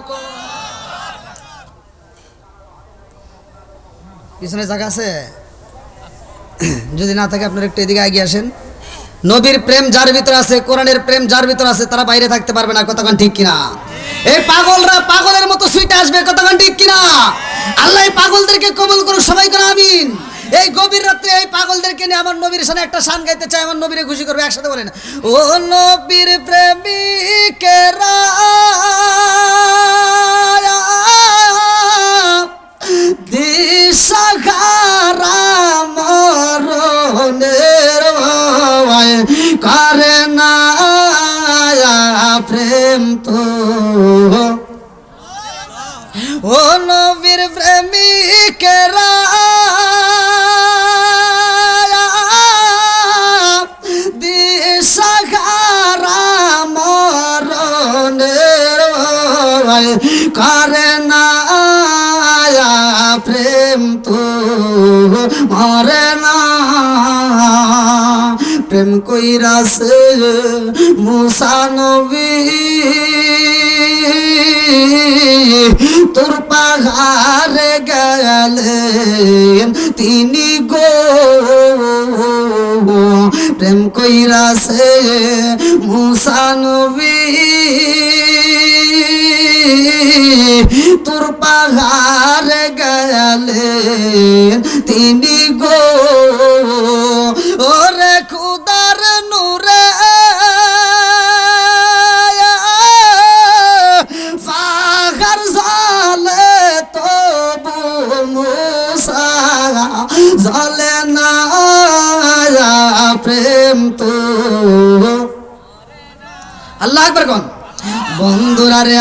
পিছনে জায়গা আছে? যদি না থাকে আপনারা একটু এদিকে এগিয়ে আসেন। নবীর প্রেম যার ভিতর আছে, কোরআনের প্রেম যার ভিতর আছে, তারা বাইরে থাকতে পারবে না। কতক্ষণ ঠিক কিনা? এই পাগলরা পাগলের মতো সুইটে আসবে। কতক্ষণ ঠিক কিনা? আল্লাহ এই পাগলদেরকে কবুল করুন, সবাই করে আমিন। এই গভীর রাত্রে এই পাগলদেরকে নিয়ে আমার নবীর সামনে একটা শান গাইতে চাই, আমার নবীরে খুশি করবে। একসাথে বলেন, ও নবীর প্রেমিকেরা দিশাহারা মরণের ভয় করে না প্রেম তো। ও নবীর প্রেমিকেরা দিশাহারা মরণের ভয় করে না প্রেম তো মরে না। প্রেম কইরাছে মুসা নবী তোর পাহাড়ে গেলেন তিনি গো, প্রেম কইরাছে মুসা নবী তোর পাহাড়ে গেলেন তিনি গো। ওরে খুদার নূরে পাহাড় জালে তবু মুসা জালে না প্রেম তো। আল্লাহু আকবার কোন। বন্ধুরা রে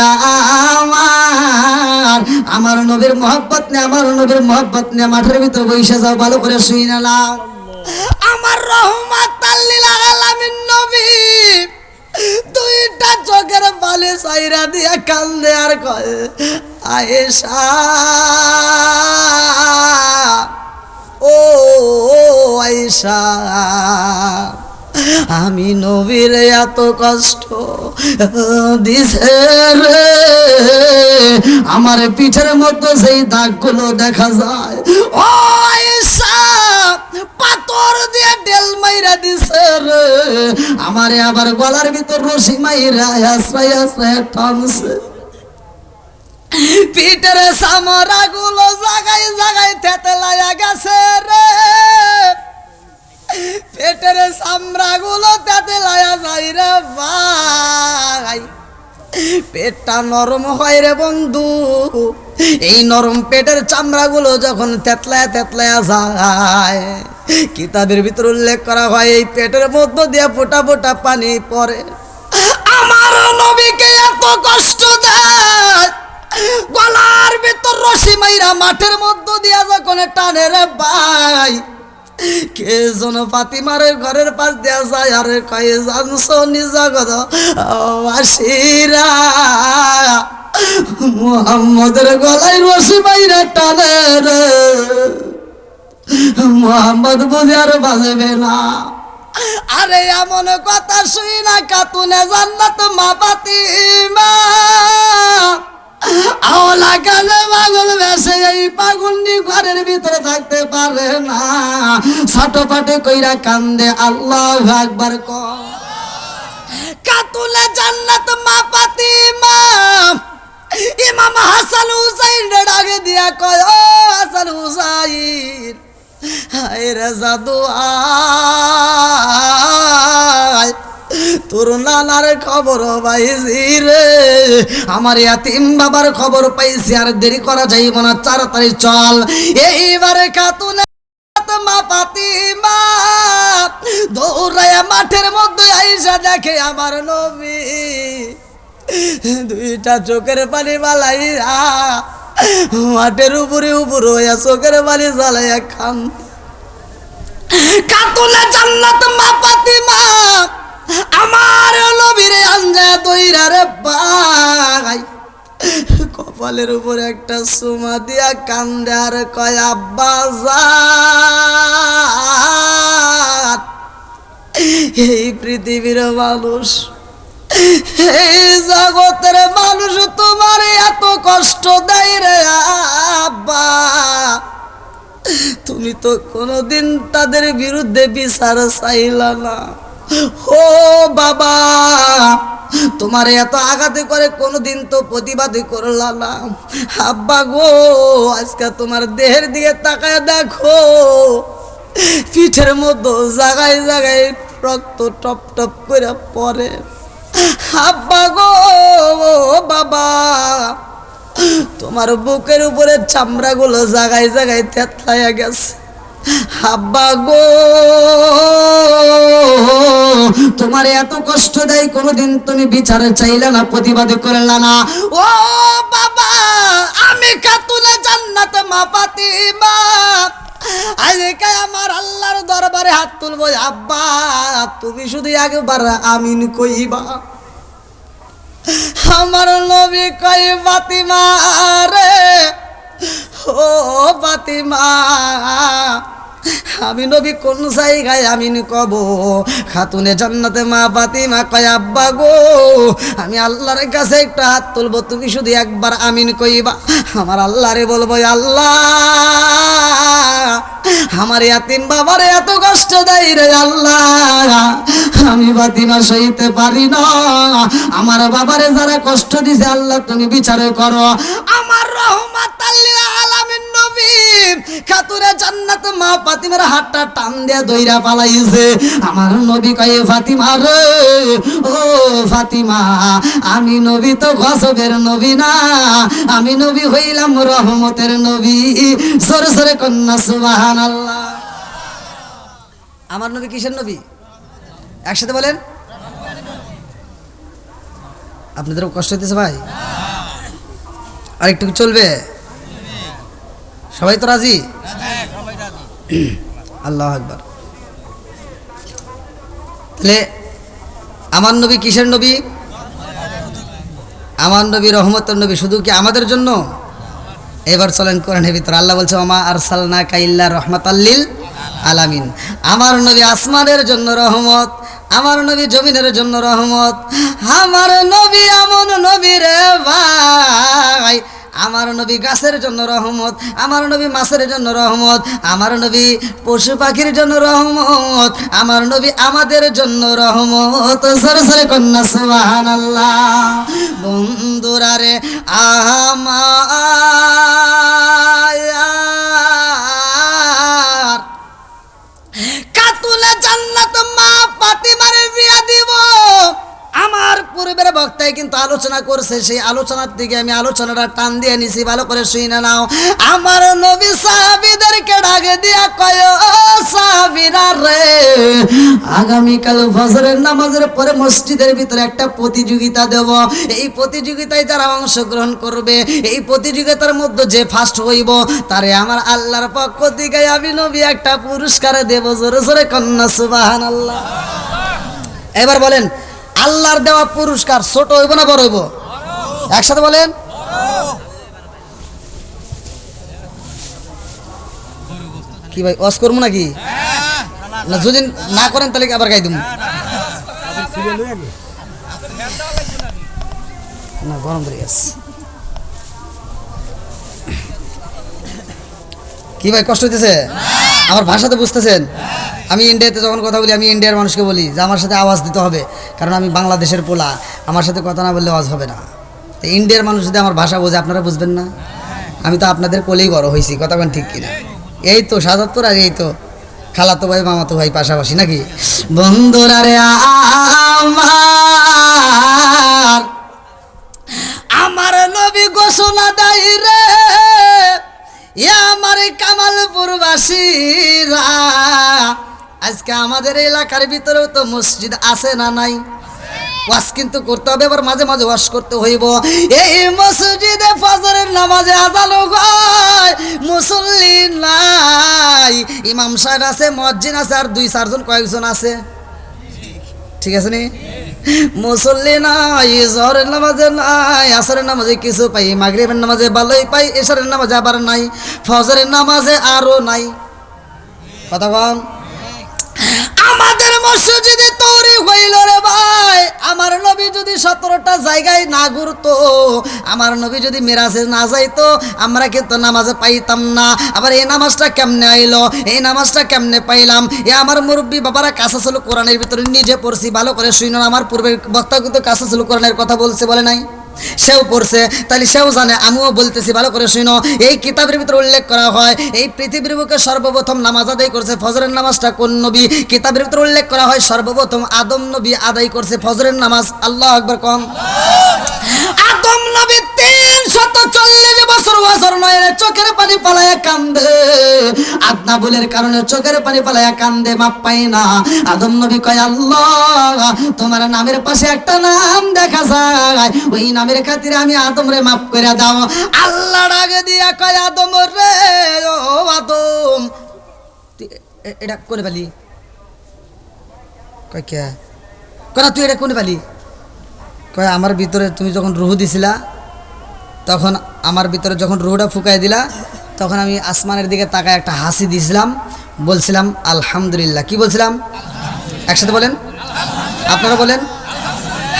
আমার নবীর মহব্বত নিয়ে, আমার নবীর মহব্বত নিয়ে মাঠের ভিতর বসে যাও, ভালো করে শুই নাও। আমার রহমাতাল লিল আলামিন নবী দুইটা চোখের বালি সাইরা দিয়া কান্দে আর কয়, আয়েশা ও আয়েশা, আমি নবীর এত কষ্ট দিছে রে, আমার পিঠের মধ্যে সেই দাগগুলো দেখা যায়। ও আয়েশা পাথর দিয়ে ডেল মাইরা দিছে রে, আমারে আবার গলার ভিতর রশি মাইরা আশ্রয় আশ্রয় টানছে। পিঠের সামরা গুলো জাগায় জাগায় থেতলায়া গেছে রে, পেটের চামড়া গুলো তাতে লায়া যায় রে ভাই। পেটটা নরম হয় রে বন্ধু, এই নরম পেটের চামড়া গুলো যখন তেতলায়া তেতলায়া যায়, কিতাবের ভিতর উল্লেখ করা হয় এই পেটের মধ্য দিয়ে ফোঁটা ফোঁটা পানি পড়ে। আমার নবীকে এত কষ্ট দেয়, গলার ভিতর রশি মাইরা মাঠের মধ্য দিয়া যখন টানে রে ভাই, কে যেন ফাতিমার ঘরের পাশ দেয়া যায় আর কয়ে জানছো নিজাগত আশিরা মুহাম্মদের গলায় রশি মাইরা টানে রে, মুহাম্মদ বুঝে আর বাজবে না। আরে এমন কথা শুই না কাতুনে জান্নাত মা ফাতিমা আওলা কালে পাগল বেশে, এই পাগলনি ঘরের ভিতরে থাকতে পারে না, ছটপটে কইরা কান্দে। আল্লাহু আকবার কও। কাতুলে জান্নাত মা ফাতিমা ইমাম হাসান হুসাইন ডাকে দিয়া কয়, ও হাসান হুসাইন, হায় রে জাদু আয়, তোর নানার খবর পাইছি রে, আমার ইয়াতিম বাবার খবর পাইছি, আর দেরি করা যাইব না, তাড়াতাড়ি চল। এইবারে খাতুনে মা ফাতিমা দৌড়ায়া মাঠের মধ্যে আইসা দেখে আমার নবী দুইটা চোখের পানি বালাইয়া মাঠের উপরে উপর হইয়া চোখের পানি জ্বালাইয়া খান কাতুলে জান্নাত মা ফাতিমা আমার নবীরে আনজা দইরা রে ভাই কপালের উপরে একটা সুমা দিয়া কান্দে আর কয় আব্বা জান এই পৃথিবীর মানুষ এই জগতের মানুষ তোমার এত কষ্ট দেয় রে আব্বা তুমি তো কোনোদিন তাদের বিরুদ্ধে বিচার চাইলা না ও বাবা তোমার এত আঘাতে করে কোনোদিন তো প্রতিবাদ করলা না আব্বা গো আজকে তোমার দেহের দিকে তাকায় দেখো পিঠের মধ্যে জায়গায় জায়গায় রক্ত টপ টপ করে পড়ে আব্বা গো বাবা তোমার বুকের উপরে চামড়াগুলো জায়গায় জায়গায় থেতলাইয়া গেছে আব্বা গো তোমার এত কষ্ট দেয় কোনোদিন তুমি বিচারে চাইলে না প্রতিবাদ করলে না ও বাবা আমি খাতুনে জান্নাত মা ফাতিমা আজকে আমার আল্লাহর দরবারে হাত তুলবো আব্বা তুমি শুধু একবার আমিন কইবা আমার নবী কই ফাতিমা রে ও ফাতিমা আমি নবী কোন জায়গায় আমিন কব খাতুনে জান্নাতে মা ফাতিমা কয় আব্বা গো আমি আল্লাহর কাছে একটা হাত তুলবো তুমি শুধু একবার আমিন কইবা আমার আল্লাহরে বলবো আল্লাহ আমার ইয়াতিম বাবারে এত কষ্ট দেয় রে আল্লাহ আমি ফাতিমা সইতে পারি না আমার বাবারে যারা কষ্ট দিছে আল্লাহ তুমি বিচার করো আমার রহমাতাল লিল আলামিন নবী খাতুনে জান্নাত মা ফাতিমার হাতটা টান দিয়া দইরা পালাইছে আমার নবী কয় ফাতিমা রে ও ফাতিমা আমি নবী তো গজবের নবী না আমি নবী হইলাম রহমতের নবী সরে সরে কন্যা সুবহানাল্লাহ আমার নবী কিসের নবী একসাথে বলেন আপনাদের কষ্ট হইতেছে ভাই আর একটু চলবে সবাই তো রাজি আল্লাহ আকবার তাহলে আমার নবী কিসের নবী আমার নবী রহমতের নবী শুধু কি আমাদের জন্য এবার চলেন কোরআনের ভিতর আল্লাহ বলছে ওমা আরসালনাকা ইল্লা রাহমাতাল লিল আলামিন আমার নবী আসমানের জন্য রহমত আমার নবী জমিনের জন্য রহমত আমার নবী এমন নবী রে ভাই আমার নবী গাছের জন্য রহমত আমার নবী মাছের জন্য রহমত আমার নবী পশু পাখির জন্য রহমত আমার নবী আমাদের জন্য রহমত সরে সরে কন্যা সুবহানাল্লাহ বন্ধুরা রে আমার খাতুনে জান্নাত মা ফাতিমার বিয়া দিব আমার পূর্বের বক্তায় কিন্তু আলোচনা করছে সেই আলোচনার দিকে আমি আলোচনাটা টান দিয়ে নিছি ভালো করে শুনে নাও আমার নবী সাহাবীদেরকে ডাকে দিয়া কয় ও সাহাবীরা রে আগামীকাল ফজরের নামাজের পরে মসজিদের ভিতরে একটা প্রতিযোগিতা দেব এই প্রতিযোগিতায় যারা অংশগ্রহণ করবে এই প্রতিযোগিতার মধ্যে যে ফার্স্ট হইব তারে আমার আল্লাহর পক্ষ থেকে আমি নবী একটা পুরস্কার দেব জোরে জোরে কন্যা সুবহানাল্লাহ এবার বলেন আল্লাহর দেওয়া পুরস্কার ছোট হইব না বড় হইব একসাথে বলেন কি ভাই ওয়াজ করবো নাকি না যদি না করেন তাহলে আবার গাই দেবো না গরম ধরে গেছে কি ভাই কষ্ট হইতেছে আমার ভাষা তো বুঝতেছেন আমি ইন্ডিয়াতে যখন কথা বলি আমি ইন্ডিয়ার মানুষকে বলি যে আমার সাথে আওয়াজ দিতে হবে কারণ আমি বাংলাদেশের পোলা আমার সাথে কথা না বললে আওয়াজ হবে না তো ইন্ডিয়ার মানুষ যদি আমার ভাষা বোঝে আপনারা বুঝবেন না আমি তো আপনাদের কোলেই বড় হয়েছি কথা বলেন ঠিক কিনা এই তো ৭৭ আর এই তো খালাতো ভাই মামাতো ভাই পাশাপাশি নাকি বন্ধুরা রে আমার নবী ঘোষণা দেয় রে আমার কামালপুরবাসীরা আজকে আমাদের এলাকার ভিতরেও তো মসজিদ আছে না নাই ওয়াজ কিন্তু করতে হবে, আবার মাঝে মাঝে ওয়াজ করতে হইব। এই মসজিদে ফজরের নামাজে আযান হয়, মুসল্লি নাই, ইমাম সাহেব আছে, মুয়াজ্জিন আছে, আর 2-4 জন কয়েকজন আছে, ঠিক আছে নি? মুসল্লি নাই, জোহরের নামাজে নাই, আসরের নামাজে কিছু পাই, মাগরিবের নামাজে ভালোই পাই, এশারের নামাজে আবার নাই, ফজরের নামাজে আরো নাই। কথা কম। আমাদের মসজিদে তৈরি হইল রে ভাই, আমার নবী যদি 17টা জায়গায় না ঘুরতো, আমার নবী যদি মিরাজে না যাইতো, আমরা কিন্তু নামাজে পাইতাম না। আবার এই নামাজটা কেমনে আইলো, এই নামাজটা কেমনে পাইলাম? এ আমার মুরব্বী বাবারা কাসাসুল কোরআনের ভিতরে নিজে পড়ছি, ভালো করে শুনুন। আমার পূর্বের বক্তা কিন্তু কাসাসুল কোরআনের কথা বলছে, বলে নাই? সেও পড়ছে, তাহলে সেও জানে, আমিও বলতেছি, ভালো করে শুনো। এই কিতাবের ভিতরে উল্লেখ করা হয়, এই পৃথিবীর বুকে সর্বপ্রথম নামাজ আদায় করছে ফজরের নামাজটা কোন নবী? কিতাবের ভিতরে উল্লেখ করা হয় সর্বপ্রথম আদম নবী আদায় করছে ফজরের নামাজ। আল্লাহু আকবার কম। আদম নবী 340 বছর ওয়াজর নয়, চোখের পানি পালায়া কান্দে, আদনা বলের কারণে চোখের পানি পালায়া কান্দে, মাপ পাই না। আদম নবী কয়, আল্লাহ তোমার নামের পাশে একটা নাম দেখা যায়, ওই নামের খাতিরে আমি আদম রে মাফ করে দাও। আল্লাহ ডাকে দিয়া কয়, আদম রে, ও আদম, এটা কোনে পালি? কয় কে? কয় না, তুই এটা কোনে পালি? কয় আমার ভিতরে তুমি যখন রুহু দিছিলা, তখন আমার ভিতরে যখন রুহুটা ফুকাই দিলা, তখন আমি আসমানের দিকে তাকায় একটা হাসি দিয়েছিলাম, বলছিলাম আলহামদুলিল্লাহ। কি বলছিলাম? একসাথে বলেন, আপনারা বলেন।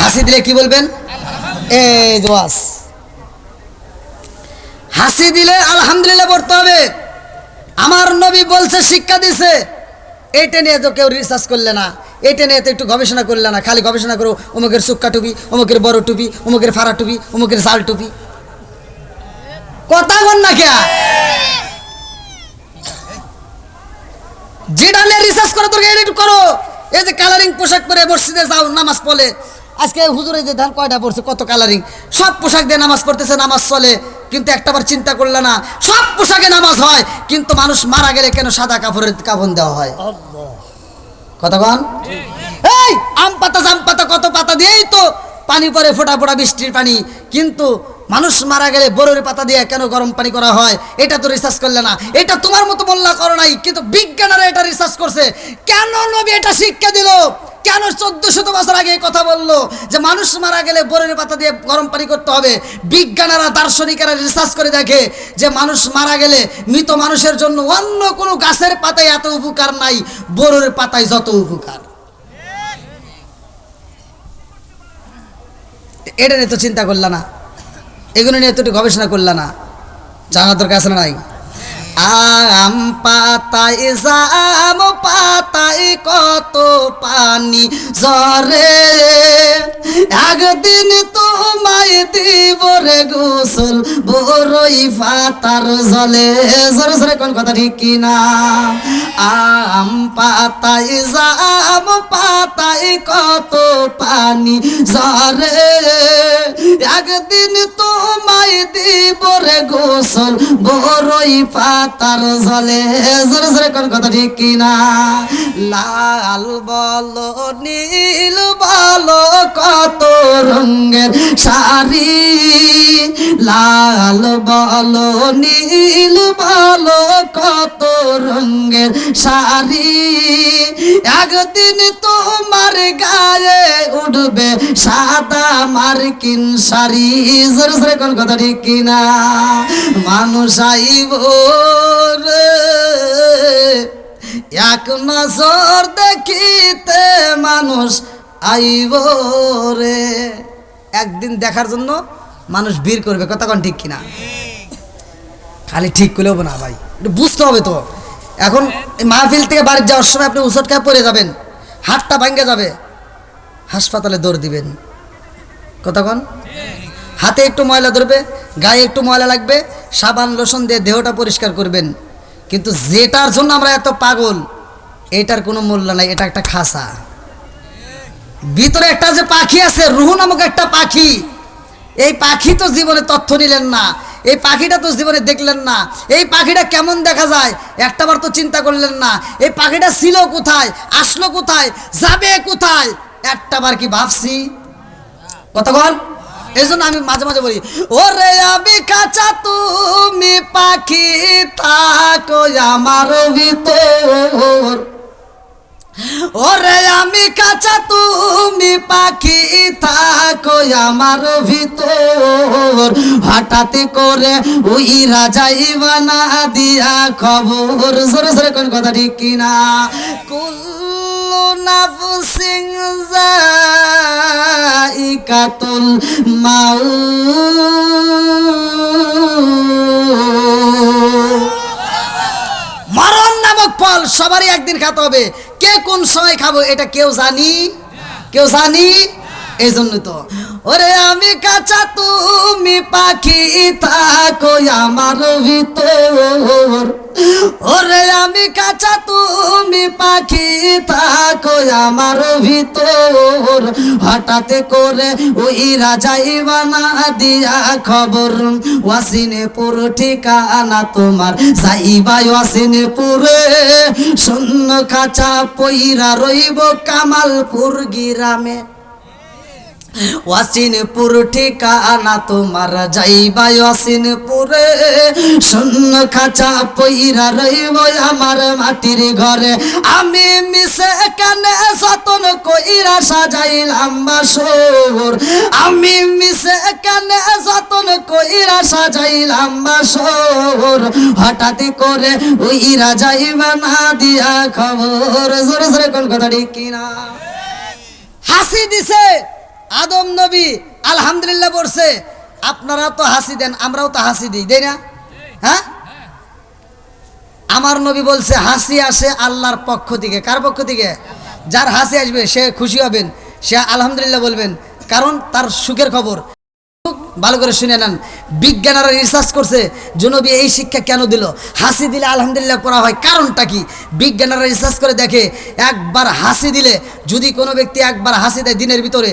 হাসি দিলে কি বলবেন? এই জোয়াস, হাসি দিলে আলহামদুলিল্লাহ পড়তে হবে। আমার নবী বলছে, শিক্ষা দিছে। এইটা নিয়ে তো কেউ রিসার্চ করলে না, এইটা নিয়ে তো একটু গবেষণা করলে না, খালি গবেষণা করো অমুকের সুক্কা টুপি, অমুকের বড় টুপি, অমুকের ফাড়া টুপি, অমুকের জাল টুপি। কথা বল না কে? যেটা নিয়ে রিসার্চ করো তোর একটু করো। এই যে কালারিং পোশাক পরে মসজিদে যাও, নামাজ পড়ে, আজকে হুজুরে যে ধান কয়টা পড়ছে, কত কালারিং, সব পোশাক দিয়ে নামাজ পড়তেছে, নামাজ চলে, কিন্তু একটাবার চিন্তা করলে না, সব পোশাকে নামাজ হয়, কিন্তু মানুষ মারা গেলে কেন সাদা কাপড়ের কাফন দেওয়া হয়? কথা কন। এই আম পাতা জাম পাতা কত পাতা দিয়েই তো পানি পরে, ফোটা ফোটা বৃষ্টির পানি, কিন্তু মানুষ মারা গেলে বরের পাতা দিয়ে কেন গরম পানি করা হয়? এটা তো রিসার্চ করলে না। এটা তোমার মতো মোল্লা করো নাই, কিন্তু বিজ্ঞানীরা এটা রিসার্চ করছে। কেন নবী এটা শিক্ষা দিল? কেন 1400 বছর আগে এই কথা বললো যে মানুষ মারা গেলে বরের পাতা দিয়ে গরম পানি করতে হবে? বিজ্ঞানীরা, দার্শনিকেরা রিসার্চ করে দেখে যে মানুষ মারা গেলে মৃত মানুষের জন্য অন্য কোনো গাছের পাতায় এত উপকার নাই, বরের পাতায় যত উপকার। এটা নিয়ে তো চিন্তা করলা না, এগুলো নিয়ে তো একটু গবেষণা করলা না, জানা দরকার আছে না নাই? আম পাতায় জাম পাতায় কত পানি ঝরে, একদিন তোমায় দিব রে গোসল বড়ই পাতার জলে। জোরে জোরে কোন কথা ঠিক কিনা? আম পাতায় জাম পাতায় কত পানি ঝরে, একদিন তোমায় দিব রে গোসল বড়ই পাতার জলে। জোরে জোরে কোন কথা ঠিক কিনা? লাল বলো নীল বলো কত রঙের শাড়ি, লাল বলো নীল বলো কত রঙের শাড়ি, একদিন তোমার গায়ে উঠবে সাদা মার্কিন শাড়ি। জোরে জোরে কোন কথা ঠিক কিনা? মানুষ আইব রে এক নজর দেখিতে, মানুষ আইব রে, একদিন দেখার জন্য মানুষ ভিড় করবে। কথা কোন ঠিক কিনা? খালি ঠিক করলেও না ভাই, একটু বুঝতে হবে তো। এখন মাহফিল থেকে বাড়ি যাওয়ার সময় আপনি উচট খায় পড়ে যাবেন, হাতটা ভাঙ্গে যাবে, হাসপাতালে দৌড় দিবেন। কথা কন। হাতে একটু ময়লা ধরবে, গায়ে একটু ময়লা লাগবে, সাবান লোশন দিয়ে দেহটা পরিষ্কার করবেন। কিন্তু যেটার জন্য আমরা এত পাগল, এটার কোনো মূল্য নাই। এটা একটা খাসা, ভিতরে একটা যে পাখি আছে, রুহু নামক একটা পাখি, এই পাখি তো জীবনে তথ্য নিলেন না, এই পাখিটা তো জীবনে দেখলেন না। এই পাখিটা কেমন দেখা যায় একটাবার তো চিন্তা করলেন না। এই পাখিটা ছিল কোথায়, আসলো কোথায়, যাবে কোথায়, একটাবার কি ভাবছি? কতক্ষণ? এই জন্য আমি মাঝে মাঝে বলি, ওরে আমি কাঁচা তুমি পাখি থাকো আমার ভিতর, ওরে আমি কাঁচা তুমি পাখি থাকো আমার ভিতর, হঠাৎ করে উইরা যাইবা না দিয়া খবর। জোরে জোরে কোন কথা ঠিক কিনা? কুল্লু নাফসিন যায়িকাতুল মাউত, মরণ নামক ফল সবারই একদিন খেতে হবে। কে কোন সময় খাবো এটা কেউ জানি? কেউ জানি? এই জন্য তো ওরে আমি কাঁচা তুমি পাখি থাকো আমার ভিতর, ওরে আমি কাঁচা তুমি পাখি থাকো আমার ভিতর, হঠাৎ করে উইরা যাইবা না দিয়া খবর। ওয়াসিনেপুর ঠিকানা তোমার, যাইবা ওয়াসিনেপুরে, শূন্য খাঁচা পইরা রইব কামালপুর গ্রামে। ওয়াসিনপুর ঠিকানা তোমার, যাইবা ওয়াসিনপুরে, শূন্য খাঁচা পইরা রইব আমার মাটির ঘরে। আমি মিশে কানে যতন কইরা সাজাইলাম বাসর, আমি মিশে কানে যতন কইরা সাজাইলাম বাসর, হঠাৎ করে উইরা যাইবা না দিয়া খবর। জোরে জোরে কোন কথা ঠিক কিনা? হাসি দিছে আদম নবী, আলহামদুলিল্লাহ বলছে। আপনারা তো হাসি দেন, আমরাও তো হাসি দিই, দেই না? হ্যাঁ, আমার নবী বলছে হাসি আসে আল্লাহর পক্ষ থেকে। কার পক্ষ থেকে? যার হাসি আসবে সে খুশি হবেন, সে আলহামদুলিল্লাহ বলবেন, কারণ তার সুখের খবর। ভালো করে শুনে নেন, বিজ্ঞানীরা রিসার্চ করছে যে নবী এই শিক্ষা কেন দিল, হাসি দিলে আলহামদুলিল্লাহ পড়া হয়, কারণটা কি? বিজ্ঞানীরা রিসার্চ করে দেখে, একবার হাসি দিলে, যদি কোনো ব্যক্তি একবার হাসি দেয় দিনের ভিতরে,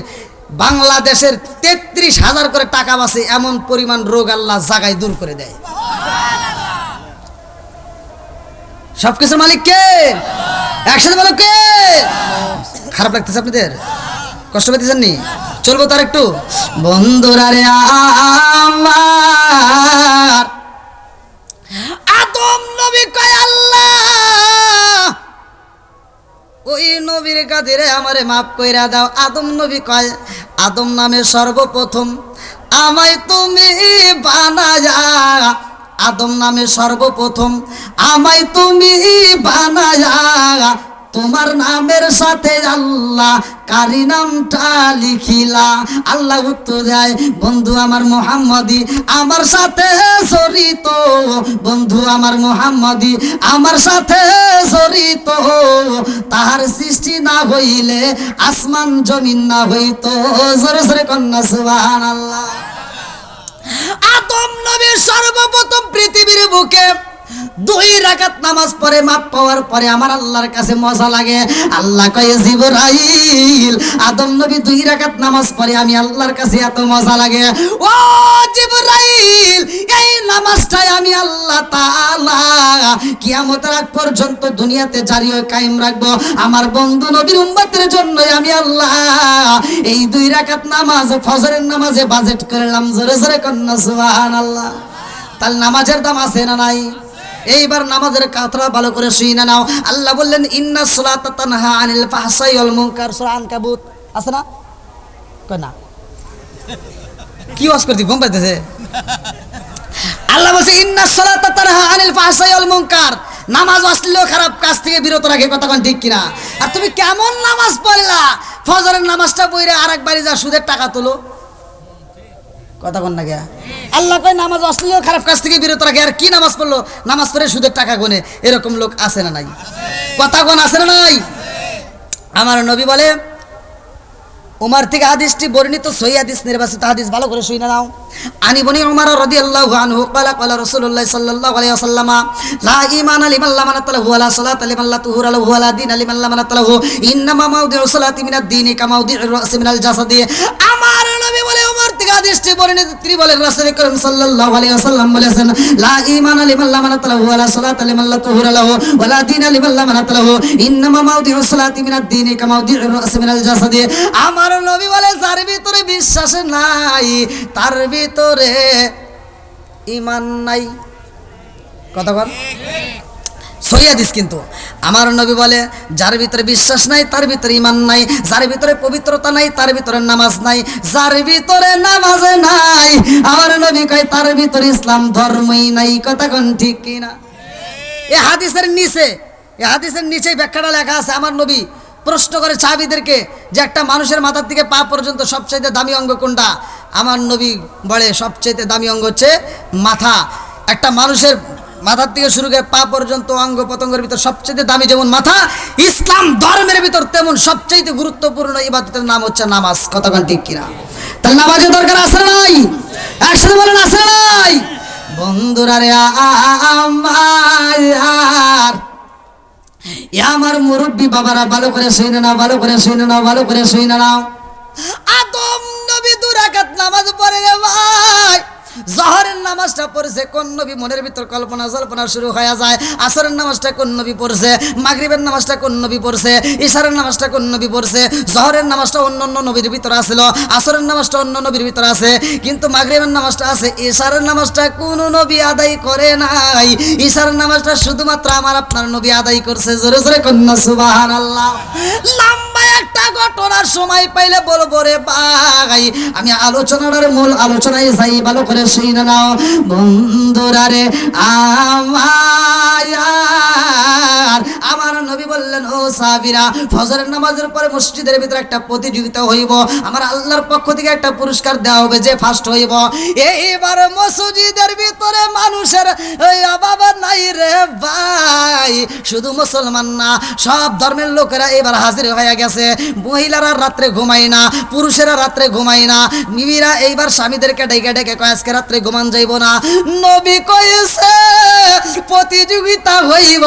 বাংলাদেশের 33,000 করে টাকা বাঁচে, এমন পরিমাণ রোগ আল্লাহ জায়গায় দূর করে দেয়। সবকিছুর মালিক কে? একসাথে বলো কে? খারাপ লাগতেছে আপনাদের? কষ্ট পেতেছেন নি? চলবো তার একটু। বন্ধুরা রে আমার, আদম নবী কয় আল্লাহ ওই নবীর কাছে আমারে মাফ কইরা দাও। আদম নবী কয়, আদম নামে সর্বপ্রথম আমায় তুমি বানায়া, আদম নামে সর্বপ্রথম আমায় তুমি বানায়া, তোমার নামের সাথে আল্লাহ কারি নামটা লিখিলা। আল্লাহ উত্তর দেয়, বন্ধু আমার মুহাম্মদি আমার সাথে জড়িত, বন্ধু আমার মুহাম্মদি আমার সাথে জড়িত, তাহার সৃষ্টি না হইলে আসমান জমিন না হইতো। জোরে জোরে কন্যা সুবহানাল্লাহ। আদম নবী সর্বপ্রথম পৃথিবীর বুকে 2 রাকাত নামাজ পড়ে মাপ পাওয়ার পরে আমার আল্লাহর কাছে মজা লাগে। আল্লাহ কয়, জিবরাইল আদম নবী 2 রাকাত নামাজ পড়ে আমি আল্লাহর কাছে এত মজা লাগে। ও জিবরাইল, এই নামাজটাই আমি আল্লাহ তাআলা কিয়ামতের আগ পর্যন্ত দুনিয়াতে জারি ও কায়েম রাখবো। আমার বন্ধু নবীর উম্মতের জন্য আমি আল্লাহ এই 2 রাকাত নামাজ ফজরের নামাজে বাজেট করলাম। জোরে জোরে কন্যা সুবহানাল্লাহ। তাহলে নামাজের দাম আছে না নাই? এইবার নামাজের কথা ভালো করে শুনে নাও। আল্লাহ বললেন, ইন্নাস সালাতা তানহা আনিল ফাহশাই ওয়াল মুনকার। সূরা আনকাবুত আছে না? কই না? কি ওয়াজ করতি? ঘুম পাইতেছে? আল্লাহ বলছে, ইন্নাস সালাতা তানহা আনিল ফাহশাই ওয়াল মুনকার। নামাজ আসলেও খারাপ কাজ থেকে বিরত রাখে। কথা কোন ঠিক কিনা? আর তুমি কেমন নামাজ পড়লা? ফজরের নামাজটা পড়ে আরেকবারই যা সুদের টাকা তোলো। কথা কোন না গে? আল্লাহ কয় নামাজ আসলেও খারাপ কাজ থেকে বিরত রাখে। আর কি নামাজ পড়লো? নামাজ পড়ে সুদের টাকা গোনে। এরকম লোক আছে না নাই? কথা কোন আছে না নাই? আমার নবী বলে, উমর থেকে হাদিসটি বর্ণিত, সহিহ হাদিস, নির্বাচিত হাদিস, ভালো করে শুনে নাও। আনি বনি উমর রাদিয়াল্লাহু আনহু ক্বালা ক্বালা রাসূলুল্লাহ সাল্লাল্লাহু আলাইহি ওয়াসাল্লাম, লা ঈমানা লিমান লা মানাত লাহু ওয়া লা সালাতা লিমান লা তুহুরা লাহু ওয়া লা দীনা লিমান লা মানাত লাহু, ইন্নামা মাউদিউ সালাতি মিনাদ দীনি কা মাউদিউর রাসি মিনাল জাসাদি। আমার নবী বলে, উমর থেকে হাদিসটি বর্ণিত, তিনি বলেন রাসূল করিম সাল্লাল্লাহু আলাইহি ওয়াসাল্লাম বলেছেন, লা ঈমানা লিমান লা মানাত লাহু ওয়া লা সালাতা লিমান লা তুহুরা লাহু ওয়া লা দীনা লিমান লা মানাত লাহু ইন্নামা মাউদিউস সালাতি মিনাদ দীনি কা মাউদিউর রাসি মিনাল জাসাদি। আমার নবী বলে যার ভিতরে বিশ্বাস নাই তার ভিতরে ঈমান নাই। কথা বল সহি হাদিস। কিন্তু আমার নবী বলে যার ভিতরে বিশ্বাস নাই তার ভিতরে ঈমান নাই, যার ভিতরে পবিত্রতা নাই তার ভিতরে নামাজ নাই, যার ভিতরে নামাজ নাই আমার নবী কয় তার ভিতরে ইসলাম ধর্মই নাই। কথা কোন ঠিক কিনা? এই হাদিসের নিচে ব্যাখ্যাটা লেখা আছে। আমার নবী প্রশ্ন করে সাহাবীদেরকে যে একটা মানুষের মাথার থেকে পা পর্যন্ত সবচেয়ে দামি অঙ্গ কোনটা? আমার নবী বলে সবচেয়ে দামি অঙ্গ হচ্ছে মাথা। একটা মানুষের মাথার থেকে শুরু করে পা পর্যন্ত অঙ্গ প্রত্যঙ্গের ভিতর সবচেয়ে দামি যেমন মাথা, ইসলাম ধর্মের ভিতর তেমন সবচেয়ে গুরুত্বপূর্ণ ইবাদতের নাম হচ্ছে নামাজ। কতক্ষণ ঠিক কিনা? তাহলে নামাজের দরকার আছে না নাই? একসাথে বলেন আছে না নাই? বন্ধুরা রে আমার মুরব্বী বাবারা ভালো করে শুনে নাও, ভালো করে শুনে নাও, ভালো করে শুনে নাও। আদম নবী 2 রাকাত নামাজ পড়ে রে ভাই। জহরের নামাজটা পড়ছে কোন নবী? মনের ভিতর কল্পনা জল্পনা শুরু হয়ে যায়। আসরের নামাজটা কোন নবী পড়ছে? মাগরিবের নামাজটা কোন নবী পড়ছে? ইশারের নামাজটা কোন নবী পড়ছে? জহরের নামাজটা অন্য অন্য নবীর ভিতরে আসলো, আসরের নামাজটা অন্য নবীর ভিতরে আছে, কিন্তু মাগরিবের নামাজটা আছে। ইশারের নামাজটা কোন নবী আদায় করে নাই, ইশারের নামাজটা শুধুমাত্র আমার আপনার নবী আদায় করছে। জোরে জোরে কন্যা সুবহানাল্লাহ। লম্বা একটা ঘটনার সময় পাইলে বলবো রে ভাই, আমি আলোচনার মূল আলোচনায় যাই, ভালো করে শুনে নাও বন্ধুরা রে আমার নবী বললেন, ও সাহাবীরা, ফজরের নামাজের পরে মসজিদের ভিতরে একটা প্রতিযোগিতা হইব, আমার আল্লাহর পক্ষ থেকে একটা পুরস্কার দেওয়া হবে, যে ফার্স্ট হইব। এইবার মসজিদের ভিতরে মানুষের অভাব নাই রে ভাই, শুধু মুসলমান না সব ধর্মের লোকেরা এবার হাজির হয়ে গেছে। মহিলারা রাত্রে ঘুমায় না, পুরুষেরা রাত্রে ঘুমায় না, বিবিরা এইবার স্বামীদেরকে ডেকে ডেকে কয় আজকে রাত্রে ঘুমান যাইব না। নবী কইছে প্রতিযোগিতা হইব,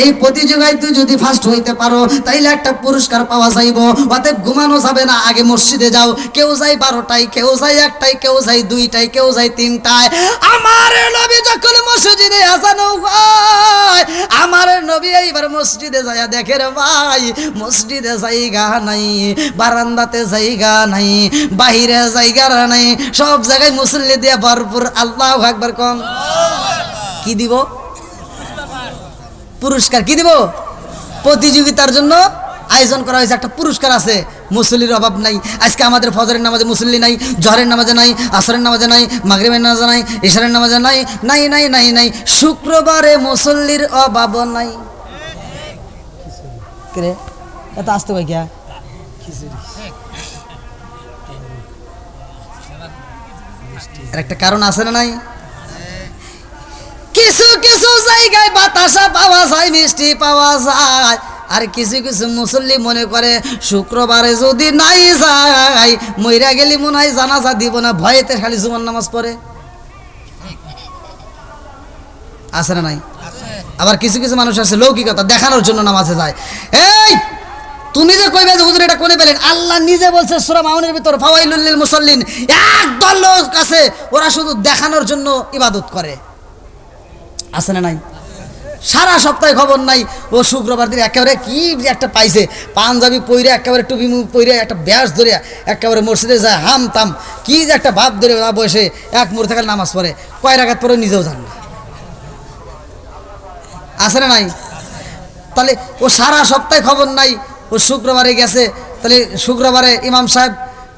এই প্রতিযোগিতায় তুই যদি ফার্স্ট হইতে পারো তাইলে একটা পুরস্কার পাওয়া যাইব, অতএব ঘুমানো যাবে না, আগে মসজিদে যাও। কেউ যায় 12টায়, কেউ যায় 1টায়, কেউ যায় 2টায়, কেউ যায় 3টায়। আমার নবী যখন মসজিদে আজান হয়, আমার নবী এইবার মসজিদে যায় দেখে রে ভাই, মসজিদে জায়গা নাই, বারান্দাতে জায়গা নাই, বাহিরে জায়গা নাই, সব জায়গায় মুসল্লি দিয়ে ভরপুর। আল্লাহু আকবার কম। কি দিব? পুরস্কার। কি দিব? প্রতিযোগিতার জন্য আয়োজন করা হয়েছে, একটা পুরস্কার আছে। মুসল্লির অভাব নাই। আজকে আমাদের ফজরের নামাজে মুসল্লি নাই, জহরের নামাজে নাই, আসরের নামাজে নাই, মাগরিবের নামাজে নাই, ইশারের নামাজে নাই, নাই নাই নাই নাই। শুক্রবারে মুসল্লির অভাব নাই। কে এত আসতে কই কিয়া? একটা কারণ আছে না নাই? কিছু কিছু জায়গায় বাতাসা পাওয়া যায়, মিষ্টি পাওয়া যায়, আর কিছু কিছু মুসল্লি মনে করে শুক্রবারে যদি নাই যায় মইরা গেলি মনে হয় জানাজা দিব না, ভয়েতে খালি জুমার নামাজ পড়ে। আছে না নাই? আবার কিছু কিছু মানুষ আছে লৌকিকতা দেখানোর জন্য নামাজে যায়। এই তুমি যে কইবে যে হুজুর এটা কোনে পেলেন? আল্লাহ নিজে বলছে সূরা মাউনের ভিতর, ফাওয়াইলুল লিল মুসাল্লিন। একদল লোক আছে ওরা শুধু দেখানোর জন্য ইবাদত করে। আছে না নাই? সারা সপ্তাহে খবর নাই, ও শুক্রবার দিন একেবারে কি একটা পাইছে, পাঞ্জাবি পইরে একেবারে টুপি মুখ পইরে একটা ব্যাস ধরে একেবারে মসজিদে যায় হাম তাম, কি যে একটা ভাব ধরে বসে এক মুহূর্তে খালি নামাজ পড়ে, কয় রাকাত পরে নিজেও জান না। আছে না নাই? তাহলে ও সারা সপ্তাহে খবর নাই, ও শুক্রবারে গেছে, তাহলে শুক্রবারে ইমাম সাহেব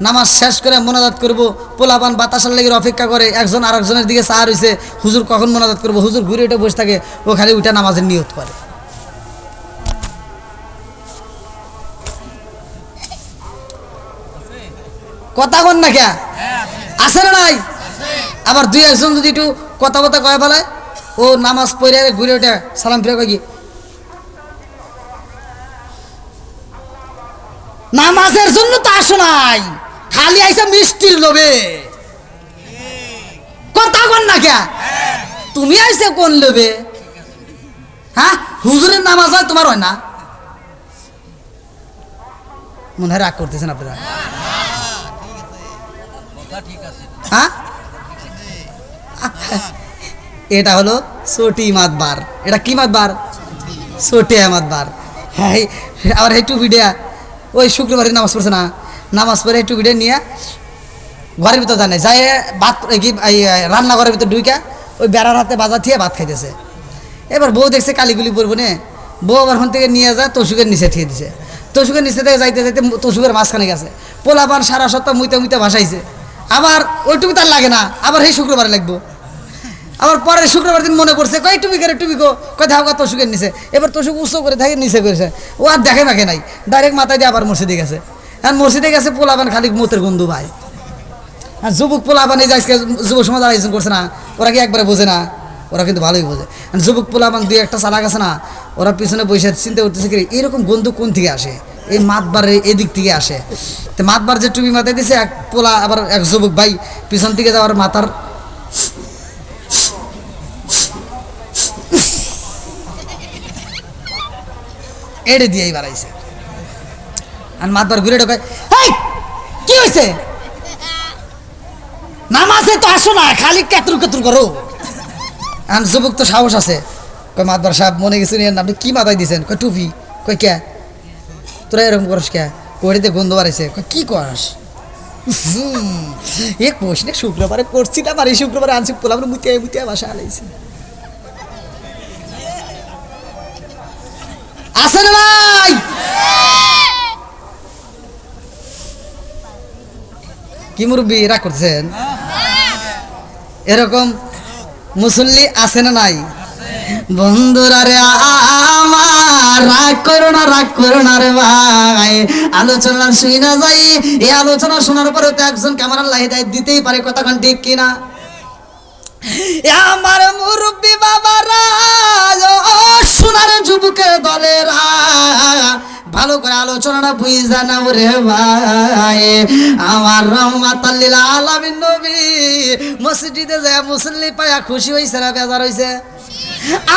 নামাজ শেষ করে মোনাজাত করব, পোলাপান বাতাসার লেগে অপেক্ষা করে, একজন আরেকজনের দিকে চা রয়েছে, হুজুর কখন মোনাজাত করবো, হুজুর ঘুরে উঠে বসে থাকে, ও খালি উঠে নামাজের নিয়ত করে। কথা কন না কে? আছে না নাই? আবার দুই একজন যদি একটু কথা বথা কয়ে ফেলায়, ও নামাজ পড়ে ঘুরে উঠে সালাম ফিরে কয় কি নামাজের জন্য তো আসো নাই, খালি আইসা মিষ্টির লোভে। কথা কন না কে? তুমি আইসে কোন লোভে? হ্যাঁ, হুজুরের নামাজ হয় তোমার হয় না? মনে হয় রাগ করতেছেন আপনারা। হ্যাঁ, এটা হলো ছোটি মাতবার। এটা কি মাতবার? ছোটে মাতবার। হ্যাঁ, আবার এই টুপিটা ওই শুক্রবারে নামাজ পড়ছে না, নামাজ পড়ে এই টুপিটা নিয়ে ঘরের ভিতর জানে যাই ভাত কি রান্নাঘরের ভিতর ঢুইকা ওই বেড়ার হাতে বাজার থিয়ে ভাত খাইতেছে। এবার বউ দেখছে কালিগুলি পড়বো নে, বউ আবার ওখান থেকে নিয়ে যায় তোষুকের নিচে থিয়ে দিছে। তোষুকের নিচে থেকে যাইতে যাইতে তোষুকের মাঝখানে গেছে, পোলাপান সারা সপ্তাহ মুইতে মুইতে ভাসাইছে। আবার ওইটুকু তার লাগে না, আবার সেই শুক্রবারে লাগবো। আবার পরের শুক্রবার দিন মনে পড়ছে, কয় টুপি করে টুপি গো, কয় ধাওয়া তোষুকের নিচে। এবার তোষুক উঁচু করে থাকে নিচে করেছে, ও আর দেখে মাখে নাই, ডাইরেক্ট মাথায় দিয়ে আবার মসজিদে গেছে। আর মসজিদে গেছে পোলাপান খালি মতের গন্ধু ভাই। আর যুবক পোলাপান এই যে আজকে যুব সমাজ আয়োজন করছে না, ওরা কি একবারে বোঝে না? ওরা কিন্তু ভালোই বোঝে। যুবক পোলাপান দুই একটা চালাক আছে না, ওরা পিছনে বসে চিন্তা করতেছে কি এরকম গন্ধ কোন থেকে আসে, এই মাতবারের এদিক থেকে আসে। তো মাতবার যে টুপি মাথায় দিছে, এক পোলা আবার এক যুবক ভাই পিছন থেকে যাওয়ার মাথার এড়ে দিয়েই বাড়াইছে। আর মাতবার ঘুরে ঢোকায়, কি হয়েছে? নামাজে তো আসো না, খালি কেতুর কেতুর করো। আর যুবক তো সাহস আছে, কয় মাতবার সাহেব মনে গেছে আপনি কি মাথায় দিয়েছেন? কয় টুপি। কয় কে তোরা এরকম করস কে? কড়িতে গন্ধ বাড়াইছে। কয় কি করস? এ কোষ না শুক্রবারে করছি না, আর এই শুক্রবারে আনছি পোলাম মুতিয়া মুতিয়া বাসা আলাইছে। আসেন ভাই, কি মুরব্বী রাগ করছেন? এরকম মুসল্লি আছে না নাই? বন্ধুরা রে আমার, রাগ করো না, রাগ করো না রে ভাই। আলোচনা শুই না যাই, এই আলোচনা শোনার পরে তো একজন ক্যামেরা আল্লাহ হিদায়াত দিতেই পারে, কথা কোন ঠিক কিনা? আমার মুরব্বী বাবারা, ও সোনার যুবকের দলেরা, ভালো করে আলোচনাটা বুঝা নাও রে ভাই। আমার রহমাতাল লিল আলামিন নবী মসজিদে যায় মুসল্লি পায়া খুশি হইছে না বেজার হইছে?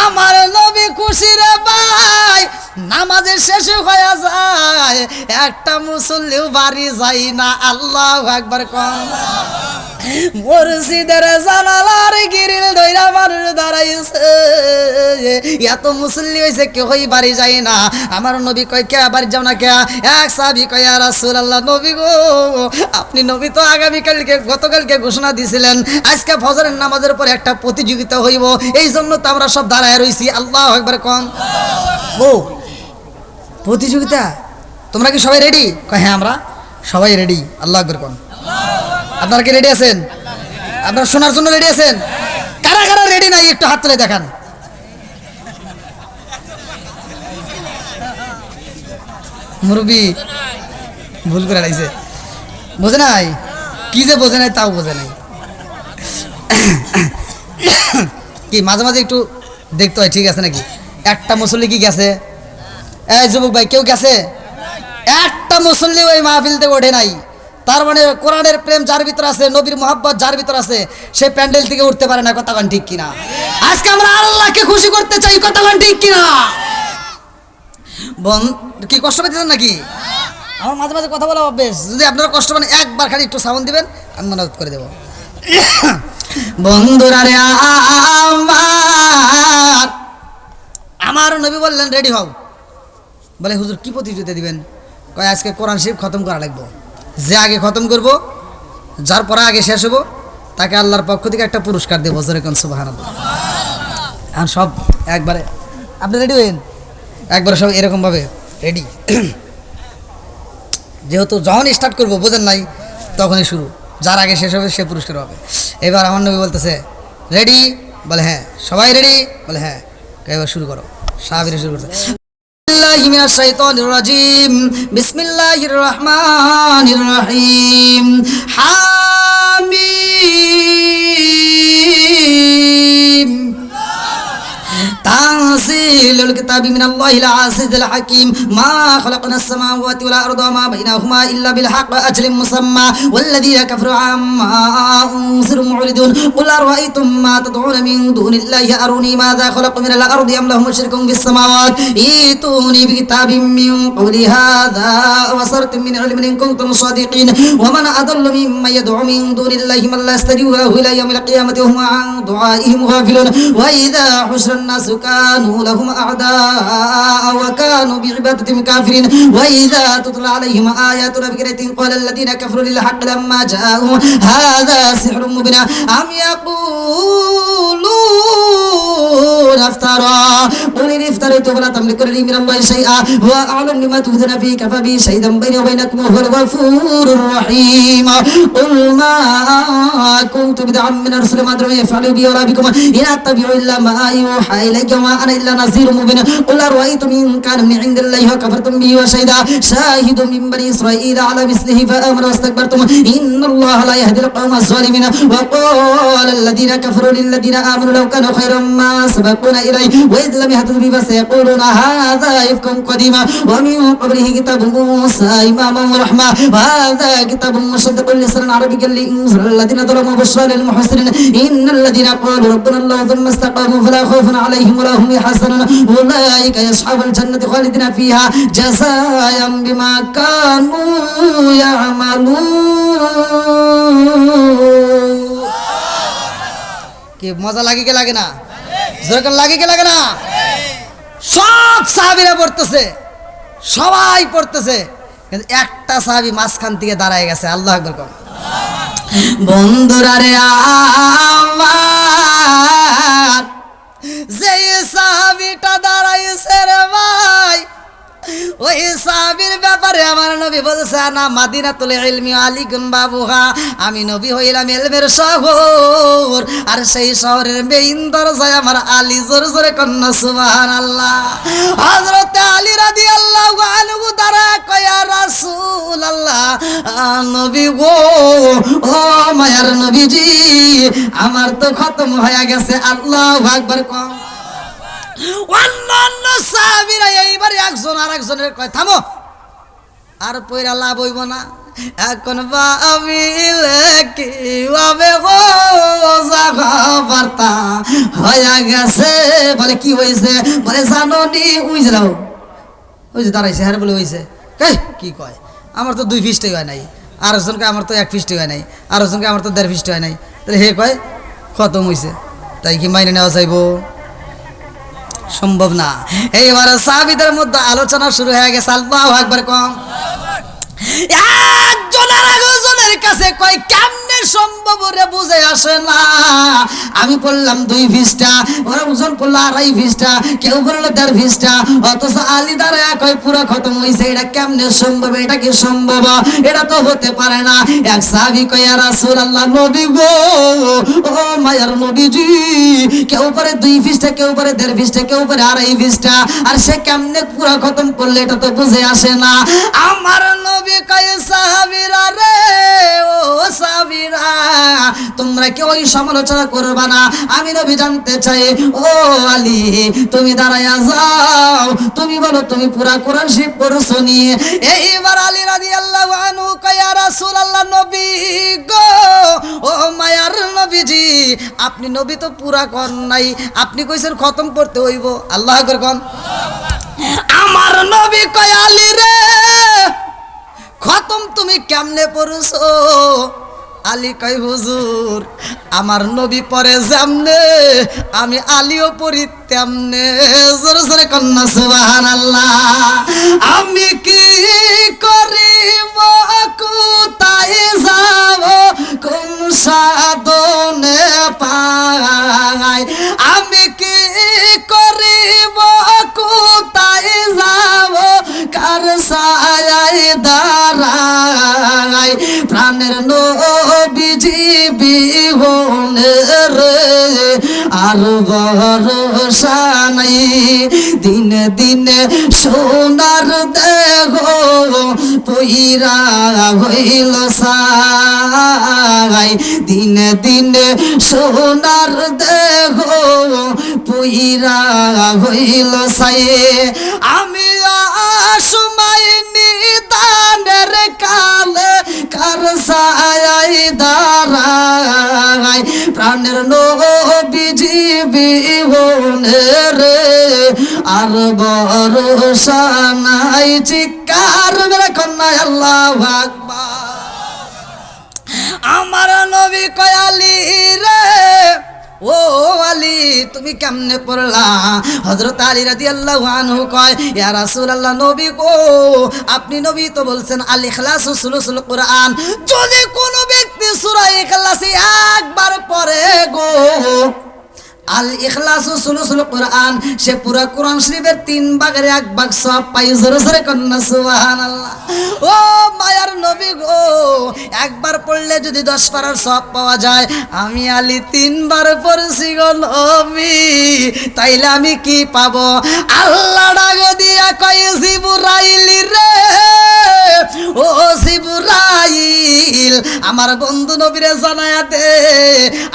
আমার নবী খুশি রে ভাই। নামাজের শেষে হয়ে যায়, একটা মুসল্লিও বাড়ি যায় না। আল্লাহু আকবার কোন। মসজিদের জানালার গ্রিল ধইরা মানুষ দাঁড়াইছে, এত মুসল্লি হইছে কেউই বাড়ি যায় না। আমার নবী কয় কে বাড়ি যাও না কে? এক সাহাবী কয় ইয়া রাসূলুল্লাহ, নবী গো আপনি নবী তো আগামীকালকে গতকালকে ঘোষণা দিয়েছিলেন আজকে ফজরের নামাজের পর একটা প্রতিযোগিতা হইব, এই জন্য তো আমরা সব দাঁড়ায় রইছি। আল্লাহু আকবার কোন। ও প্রতিযোগিতা, তোমরা কি সবাই রেডি? কয় হ্যাঁ আমরা সবাই রেডি। আল্লাহু আকবার কোন। আপনারা কি রেডি আছেন? আপনারা শোনার জন্য রেডি আছেন? কারা কারা রেডি নাই একটু হাত তুলে দেখান। মুরব্বী ভুল করে লাইছে, বোঝে নাই কি যে বোঝে নাই তাও বোঝে নাই। কি মাঝে মাঝে একটু দেখতে হয়, ঠিক আছে নাকি? একটা মুসল্লি কি গেছে? এই যুবক ভাই কেউ গেছে? একটা মুসল্লি ওই মাহফিল থেকে ওঠে নাই। তার মানে কোরআনের প্রেম যার ভিতর আছে, নবীর মোহাব্বত যার ভিতর আছে, সে প্যান্ডেল থেকে উঠতে পারে না। কথা কোন ঠিক কিনা? আজকে আমরা আল্লাহকে খুশি করতে চাই, কথা কোন ঠিক কিনা? কি কষ্ট পেতেছেন নাকি? আমার মাঝে মাঝে কথা বলা অভ্যেস, যদি আপনারা কষ্ট পান একবার খালি একটু সাউন্ড দিবেন, আমি মনে করে দেবো। বন্ধুরা রে আমার নবী বললেন রেডি হও। বলে হুজুর কি প্রতিযোগিতা দিবেন? কয় আজকে কোরআন শরীফ খতম করা লাগবে, যে আগে খতম করব, যার পরে আগে শেষ হবো, তাকে আল্লাহর পক্ষ থেকে একটা পুরস্কার দেবো। যেরকম সুবহানাল্লাহ। আর সব একবারে আপনি রেডি হইন, একবারে সব এরকমভাবে রেডি। যেহেতু যখন স্টার্ট করবো বোঝেন নাই, তখনই শুরু, যার আগে শেষ হবে সে পুরস্কার পাবে। এবার আমার নবী বলতেছে রেডি? বলে হ্যাঁ। সবাই রেডি? বলে হ্যাঁ। এবার শুরু করো। সাহাবীরা শুরু করতে, বিসমিল্লাহি মিনাশ শাইতানির রাজিম, বিসমিল্লাহির রহমানির রহিম, হামিম, তানজিলুল কিতাব কিতাবিম মিনাল্লাহিল আজিজিল হাকীম মা খালাকনাস সামাওয়াতি ওয়াল আরদা ওয়া মা বাইনাহুমা ইল্লা বিল হক ওয়া আজলিন মুসাম্মা ওয়াল্লাযীনা কাফারু আম্মা উনজিরু মুরিদুন কুল আরাআইতুম মা তাদউনা মিন দুনিল্লাহি আরুনি মাযা খালাকু মিনাল আরদি আম লাহুম শিরকুন ফিস সামাওয়াত ইতুনি বিকিতাবিম মিন ক্বাবলি হাযা ওয়া সারতুম মিন ইলমিন ইন কুনতুম সাদিকিন ওয়া মান আদাল্লু মিম্মান ইয়াদউ মিন দুনিল্লাহি মান লা ইয়াস্তাজিবু লাহু ইলা ইয়াউমিল কিয়ামাতি ওয়া হুম আন দুআইহিম গাফিলুন ওয়া ইযা হুশিরান নাসু কানু লাহুম আ'দা'a ওয়া কানু বিইবাদাতিহিম কাফিরিন ওয়া ইযা তুতলা আলাইহিম আয়াতুনা বিকাইতিন ক্বালা আল্লাযীনা কাফারু লিল হাক্কি লাম্মা জাআহুম হাযা সিহরুম মুবিন আম ইয়াকুলুন আফতারা قل إن افتريت فلا تملكون لي من الله شيئا هو أعلم بما تبدون فيه كفى به شهيدا بيني وبينكم وهو الغفور الرحيم قل ما كنت بدعا من الرسل ما أدري ما يفعل بي ولا بكم إن أتبع إلا ما يوحى إلي وما أنا إلا نذير مبين قل أرأيتم إن كان من عند الله وكفرتم به وشهد شاهد من بني إسرائيل على مثله فآمنوا واستكبرتم إن الله لا يهدي القوم الظالمين وقال الذين كفروا للذين آمنوا لو كانوا خيرا ما سبقونا إليه وإذ لم يهتدوا به فسيقولون هذا إفك قديم ومن قبله كتاب موسى إماما ورحمة وهذا كتاب مصدق لسانا عربيا لينذر الذين ظلموا وبشرى للمحسنين إن الذين قالوا ربنا الله ثم استقاموا فلا خوف عليهم ولا هم يحزنون أولئك أصحاب الجنة خالدين فيها جزاء بما كانوا يعملون কি মজা লাগে কি লাগে না যেরকম লাগে কি লাগে না সব সাহাবীরা পড়তেছে সবাই পড়তেছে কিন্তু একটা সাহাবী মাঝখান থেকে দাঁড়ায় গেছে আল্লাহু আকবার কর বন্ধুরা রে আমার যে সাহাবীটা দাঁড়াইছে রে ভাই ওই সাহাবীর ব্যাপারে আমার নবী বলছে না মাদিনাতুল ইলমি আলিকুন বাবুহা আমি নবী হইলাম ইলমের শহর আর সেই শহরের মেইন দরজায় আমার আলী জোরে জোরে কন্না সুবহানাল্লাহ হযরত আলী রাদিয়াল্লাহু আনহু দাঁড়া কয়া রাসূলুল্লাহ নবী গো ও মায়ার নবীজি আমার তো খতম হয়ে গেছে আল্লাহু আকবার কম অন্যান্য সাহাবীরা এইবারে একজন আরেকজনের কয় থামো আর পয়রা লাভ হইব না এখন ভাবিলে কি হবে গো জাগাবার্তা হয়ে গেছে বলে কি হয়েছে বলে জানোনি ওই যাও ওই যে দাঁড়াইছে হ্যাঁ বলে হয়েছে কি কয় আমার তো 2 ফিস্টই হয় নাই আরেকজনকে আমার তো 1 ফিস্টই হয় নাই আরেকজনকে আমার তো 1.5 ফিস্ট হয় নাই তাহলে হে কয় খতম হয়েছে তাই কি মাইনে নেওয়া যাইব সম্ভব না এইবার সাহাবীদের মধ্যে আলোচনা শুরু হয়ে গেছে আল্লাহু আকবার কম একজন আরেকজনের কাছে কয় কেমনে সম্ভব রে বুঝে আসে না আমি বললাম 2 ফিস্টা ওরা ওজন করলো 2.5 ফিস্টা কেউ বললো 1.5 ফিস্টা অথচ আলী দাঁড়ায় কয় পুরো খতম হইছে এটা কেমনে সম্ভব এটা কি সম্ভব এটা তো হতে পারে না এক সাহাবী কয় ইয়া রাসূলুল্লাহ নবী গো ও মায়ার নবীজি কেউ পারে 2 ফিস্টা কেউ পারে 1.5 ফিস্টা কেউ পারে 2.5 ফিস্টা আর সে কেমনে পুরো খতম করলে এটা তো বুঝে আসে না আমার নবী কয় সাহাবীরা রে ও সাহাবীরা তোমরা কেউ সমালোচনা করবা না আমি নবী জানতে চাই ও আলী তুমি দাঁড়ায়া যাও তুমি বলো তুমি পুরা কোরআন শরীফ পড়ছো নি এইবার আলী রাদিয়াল্লাহু আনহু কয় ইয়া রাসূলুল্লাহ নবী গো ও মায়ার নবীজি আপনি নবী তো পুরা কর নাই আপনি কইছেন খতম করতে হইব আল্লাহু আকবার কোন আমার নবী কয় আলী রে খতম তুমি কেমনে পড়ছো আলী কয় হুজুর আমার নবী পড়ে যেমনে আমি আলীও পড়ি তেমনে জোরে জোরে কন্না সুবহানাল্লাহ আমি কি করিব কোথায় যাব কোন সাধনে পাই আমি কি করিব কোথায় যাব কার ছায়ায় দাঁড়াই প্রাণের নবীজি বিহনে রে আর ভরসা নাই দিনে দিনে সোনার দেহ পুইরা হইল সাই, দিনে দিনে সোনার দেহ পুইরা হইল সাই। আমি সময় নিদানের কালে কার সায় দাঁড়াই, প্রাণের নবীজি বিহনে রে আর ভরসা নাই। চিৎকার মেরে কন্যা আল্লাহু আকবার। আমার নবী কয় আলী রে, ও আলী তুমি কেমনে পড়লা? হযরত আলী রাদিয়াল্লাহু আনহু কয়, ইয়া রাসূলুল্লাহ, নবী গো আপনি নবী তো বলছেন আল ইখলাসু সুলুসুল কুরআন, যদি কোনো ব্যক্তি সূরা ইখলাস একবার পড়ে গো, আল ইখলাসু সুলুসুল কুরআন, সে পুরো কোরআন শরীফের 3 ভাগের 1 ভাগ সওয়াব পায়। জোরে জোরে কন্না সুবহানাল্লাহ। ও মায়ার নবী গো, একবার পড়লে যদি 10 পারার সওয়াব পাওয়া যায়, আমি আলী 3 বার পড়ছি গো নবী, তাইলে আমি কি পাবো? আল্লাহ ডাক দিয়া কয়, জিবরাইল রে, ও জিবরাইল আমার বন্ধু নবীরে জানায়া দে,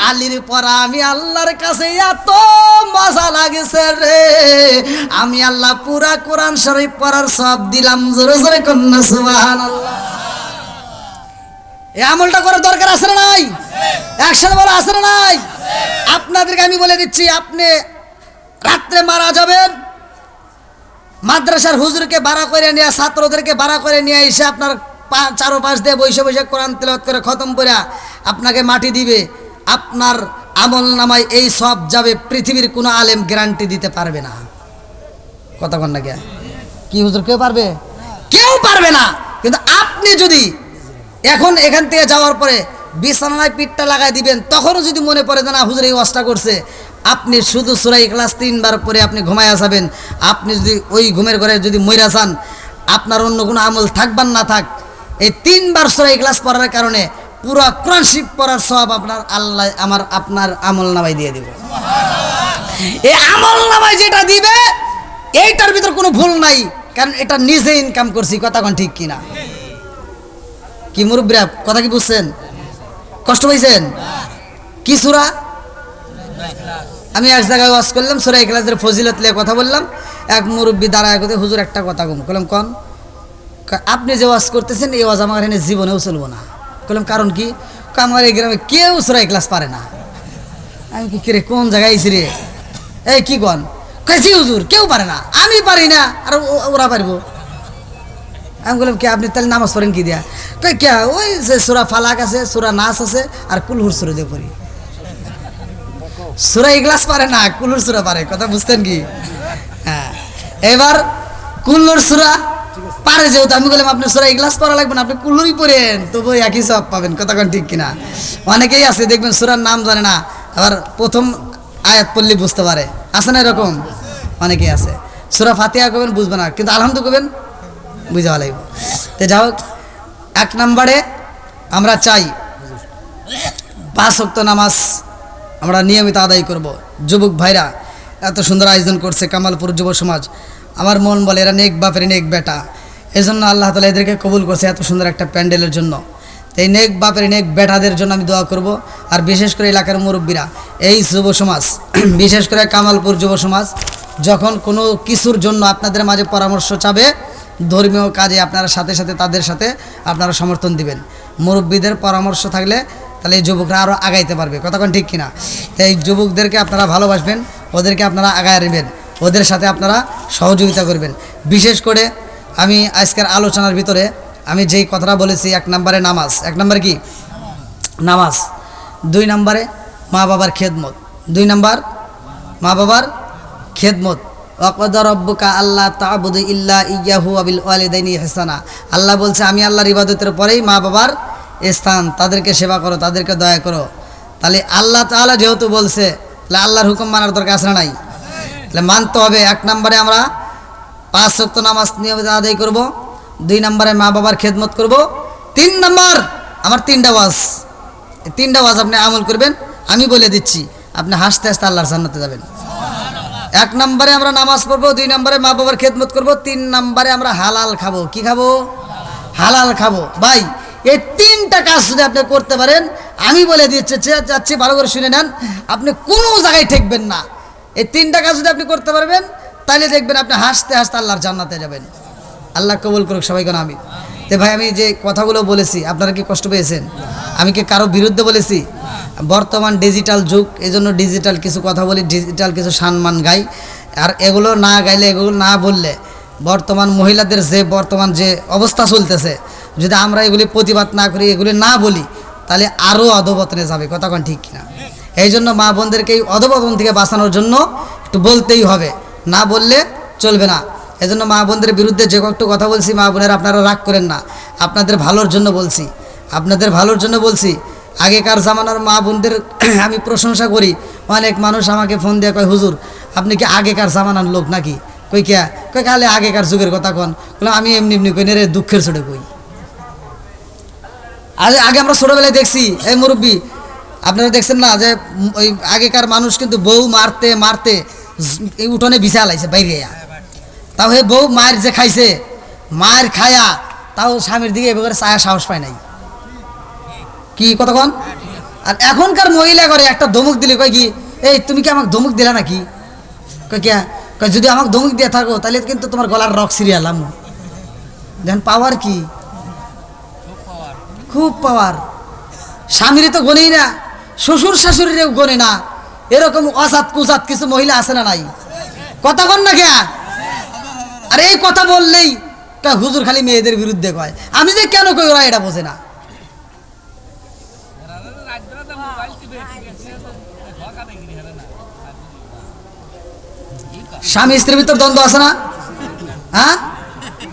আলীর পড়া আমি আল্লাহর কাছে এত মজা লাগেছে রে, আমি আল্লাহ পুরা কোরআন শরীফ পড়ার সব দিলাম। জোরে জোরে কন্না সুবহানাল্লাহ। এই আমলটা করার দরকার আছে না নাই? একসাথে বলো আছে না নাই? আপনাদেরকে আমি বলে দিচ্ছি, আপনি রাত্রে মারা যাবেন, মাদ্রাসার হুজুরকে ভাড়া করে নিয়ে, ছাত্রদেরকে ভাড়া করে নিয়ে এসে আপনার চারোপাশ দিয়ে বসে বসে কোরআন তেলাওয়াত করে খতম করে আপনাকে মাটি দিবে, আপনার আমল নামায় এই সব যাবে, পৃথিবীর কোনো আলেম গ্যারান্টি দিতে পারবে না। কথা কন না কি হুজুর? কেউ পারবে? কেউ পারবে না। কিন্তু আপনি যদি এখন এখান থেকে যাওয়ার পরে বিছানায় পিঠটা লাগাই দিবেন, তখনও যদি মনে পড়ে যে না হুজুর এই ওয়াজটা করছে, আপনি শুধু সূরা ইখলাস 3 বার পরে আপনি ঘুমায়া যাবেন। আপনি যদি ওই ঘুমের ঘরে যদি মইরা যান, আপনার অন্য কোনো আমল থাকবার না থাক, এই 3 বার সূরা ইখলাস পড়ার কারণে পুরো কোরআন শরীফ পড়ার সওয়াব আপনার আল্লাহ আপনার আমল নামায় দিয়ে দিবে। এই আমল নামায় যেটা দিবে এইটার ভিতর কোনো ভুল নাই, কারণ এটা নিজে ইনকাম করছি। কথা কোন ঠিক কিনা? কি মুরব্বিরা কথা কি বুঝছেন? কষ্ট পাইছেন? কি সূরা? আমি এক জায়গায় ওয়াজ করলাম, সূরা ইখলাসের ফজিলত নিয়ে কথা বললাম। এক মুরব্বি দাঁড়ায় কথা, হুজুর একটা কথা বললাম, কোন আপনি যে ওয়াজ করতেছেন এই ওয়াজ আমার এখানে জীবনেও চলবো না। বললাম কারণ কি? আমার এই গ্রামে কেউ সূরা ইখলাস পারে না। আমি কি কিরে কোন জায়গায় আইছি রে? এই কি কন? কইছি হুজুর কেউ পারে না, আমি পারি না, আর ওরা পারবো। আমি বললাম কে আপনি তাহলে নামাজ পড়েন কি দিয়া? কই কে? ওই যে সূরা ফালাক আছে, সূরা নাস আছে, আর কুলহুর সূরা দিয়ে পড়ি। সূরা ইখলাস পারে না, কুলহুর সূরা পারে। কথা বুঝতেন কি? হ্যাঁ, এবার কুলহুর সূরা পারে যেহেতু, আমি বললাম আপনি সূরা ইখলাস পড়া লাগবে না, আপনি কুলহুরই পড়েন, তবু একই সওয়াব পাবেন। কথা কোন ঠিক কিনা? অনেকেই আছে দেখবেন সূরার নাম জানে না, আবার প্রথম আয়াত পড়লে বুঝতে পারে, আছে না এরকম? অনেকেই আছে। সূরা ফাতিহা কবেন বুঝবে না, কিন্তু আলহামদুলিল্লাহ কবেন বুঝা লাগবে। তো যাই হোক, 1 নম্বরে আমরা চাই 5 ওয়াক্ত নামাজ আমরা নিয়মিত আদায় করব। যুবক ভাইরা এত সুন্দর আয়োজন করছে কামালপুর যুব সমাজ, আমার মন বলে এরা নেক বাপের নেক বেটা, এই জন্য আল্লাহ তাআলা এদেরকে কবুল করছে এত সুন্দর একটা প্যান্ডেলের জন্য। এই নেক বাপের নেক বেটাদের জন্য আমি দোয়া করব। আর বিশেষ করে এলাকার মুরব্বীরা, এই যুব সমাজ, বিশেষ করে কামালপুর যুব সমাজ, যখন কোনো কিছুর জন্য আপনাদের মাঝে পরামর্শ চাবে, ধর্মীয় কাজে আপনারা সাথে সাথে তাদের সাথে আপনারা সমর্থন দিবেন। মুরব্বীদের পরামর্শ থাকলে তাহলে এই যুবকরা আরও আগাইতে পারবে। কথা কোন ঠিক কিনা? এই যুবকদেরকে আপনারা ভালোবাসবেন, ওদেরকে আপনারা আগায় নেবেন, ওদের সাথে আপনারা সহযোগিতা করবেন। বিশেষ করে আমি আজকের আলোচনার ভিতরে আমি যেই কথাটা বলেছি, 1 নম্বরে নামাজ, 1 নম্বরে কি? নামাজ। 2 নম্বরে মা বাবার খেদমত। 2 নম্বর মা বাবার খেদমত। ওয়াকদা রব্বুকা আল্লাহ তা'বুদু ইল্লা ইয়্যাহু ওয়া বিল ওয়ালিদাইনি ইহসানা। আল্লাহ বলছে আমি আল্লাহর ইবাদতের পরেই মা বাবার স্থান, তাদেরকে সেবা করো, তাদেরকে দয়া করো। তাহলে আল্লাহ তাআলা যেহেতু বলছে, তাহলে আল্লাহর হুকুম মানার দরকার আছে না নাই? তাহলে মানতে হবে। 1 নম্বরে আমরা 5 ওয়াক্ত নামাজ নিয়মিত আদায় করব। 2 নম্বরে মা বাবার খেদমত করব। 3 নম্বর আমার 3টা ওয়াজ, এই 3টা ওয়াজ আপনি আমল করবেন। আমি বলে দিচ্ছি, আপনি হাসতে হাসতে আল্লাহর জান্নাতে যাবেন। 1 নম্বরে আমরা নামাজ পড়বো, 2 নম্বরে মা বাবার খেদমত করব, 3 নম্বরে আমরা হালাল খাবো। কি খাবো? হালাল খাবো। ভাই এই 3টা কাজ যদি আপনি করতে পারেন, আমি বলে দিচ্ছি, যাচ্ছি ভালো করে শুনে নেন, আপনি কোনো জায়গায় ঠেকবেন না। এই 3টা কাজ যদি আপনি করতে পারবেন, তাহলে দেখবেন আপনি হাসতে হাসতে আল্লাহর জান্নাতে যাবেন। আল্লাহ কবুল করুক সবাই কোন আমি। তো ভাই আমি যে কথাগুলো বলেছি আপনারা কি কষ্ট পেয়েছেন? আমি কি কারো বিরুদ্ধে বলেছি? বর্তমান ডিজিটাল যুগ, এই জন্য ডিজিটাল কিছু কথা বলি, ডিজিটাল কিছু সম্মান গাই। আর এগুলো না গাইলে, এগুলো না বললে বর্তমান মহিলাদের যে বর্তমান যে অবস্থা চলতেছে, যদি আমরা এগুলি প্রতিবাদ না করি, এগুলি না বলি, তাহলে আরও অধপতনে যাবে। কথা কোন ঠিক কিনা? এই জন্য মা বোনদেরকে এই অধপতন থেকে বাঁচানোর জন্য একটু বলতেই হবে, না বললে চলবে না। এই জন্য মা বোনদের বিরুদ্ধে যে একটু কথা বলছি, মা বোনেরা আপনারা রাগ করেন না, আপনাদের ভালোর জন্য বলছি, আপনাদের ভালোর জন্য বলছি। আগেকার জামানার মা বোনদের আমি প্রশংসা করি। অনেক মানুষ আমাকে ফোন দিয়ে কয়, হুজুর আপনি কি আগেকার জামানার লোক নাকি? কই কে? কই খালে আগেকার যুগের কথা কন। বললাম আমি এমনি এমনি কই রে, দুঃখের ছোটে কই। আগে আমরা ছোটোবেলায় দেখছি, এই মুরব্বী আপনারা দেখছেন না যে ওই আগেকার মানুষ কিন্তু বউ মারতে মারতে এই উঠোনে বিছা লাইছে বাইরে। তাও হে বউ মায়ের যে খাইছে, মায়ের খায়া তাও স্বামীর দিকে এভাবে চায়া সাহস পায় নাই। কি কতক্ষণ? আর এখনকার মহিলা করে একটা ধমক দিলে কয় কি, এই তুমি কি আমাকে ধমক দিলা নাকি? কয় কে? কয় যদি আমাকে ধমক দিয়ে থাকো তাহলে কিন্তু তোমার গলার রক সিরিয়ালাম। দেখেন পাওয়ার কি, খুব পাওয়ার। স্বামীরই তো গনেই না, শ্বশুর শাশুড়িরেও গনে না, এরকম অজাত কুজাত কিছু মহিলা আছে না নাই? কথা কন না কে? আর এই কথা বললেই তা হুজুর খালি মেয়েদের বিরুদ্ধে কয়। আমি যে কেন কই ওরা এটা বোঝে না। স্বামী স্ত্রীর ভিতর দ্বন্দ্ব আছে না? হ্যাঁ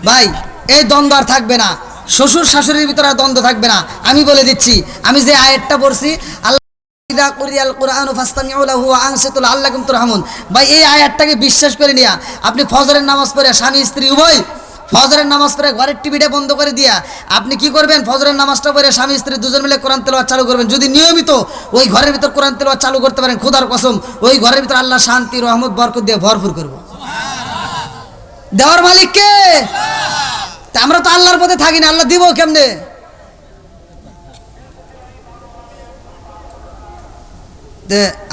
ভাই, এই দ্বন্দ্ব আর থাকবে না, শ্বশুর শাশুড়ির ভিতরে আর দ্বন্দ্ব থাকবে না। আমি বলে দিচ্ছি, আমি যে আয়াতটা পড়ছি, ভাই এই আয়াতটাকে বিশ্বাস করে নিয়া আপনি ফজরের নামাজ পড়ে, স্বামী স্ত্রী উভয় ফজরের নামাজ পড়ে ঘরের টিভিটা বন্ধ করে দিয়া আপনি কি করবেন, ফজরের নামাজটা পড়ে স্বামী স্ত্রী দুজন মিলে কোরআন তেলাওয়াত চালু করবেন। যদি নিয়মিত ওই ঘরের ভিতর কোরআন তেলাওয়াত চালু করতে পারেন, খোদার কসম ওই ঘরের ভিতর আল্লাহ শান্তি রহমত বরকত দিয়ে ভরপুর করব। দেওয়ার মালিক কে? আমরা তো আল্লাহর পথে থাকি না, আল্লাহ দিব কেমনে?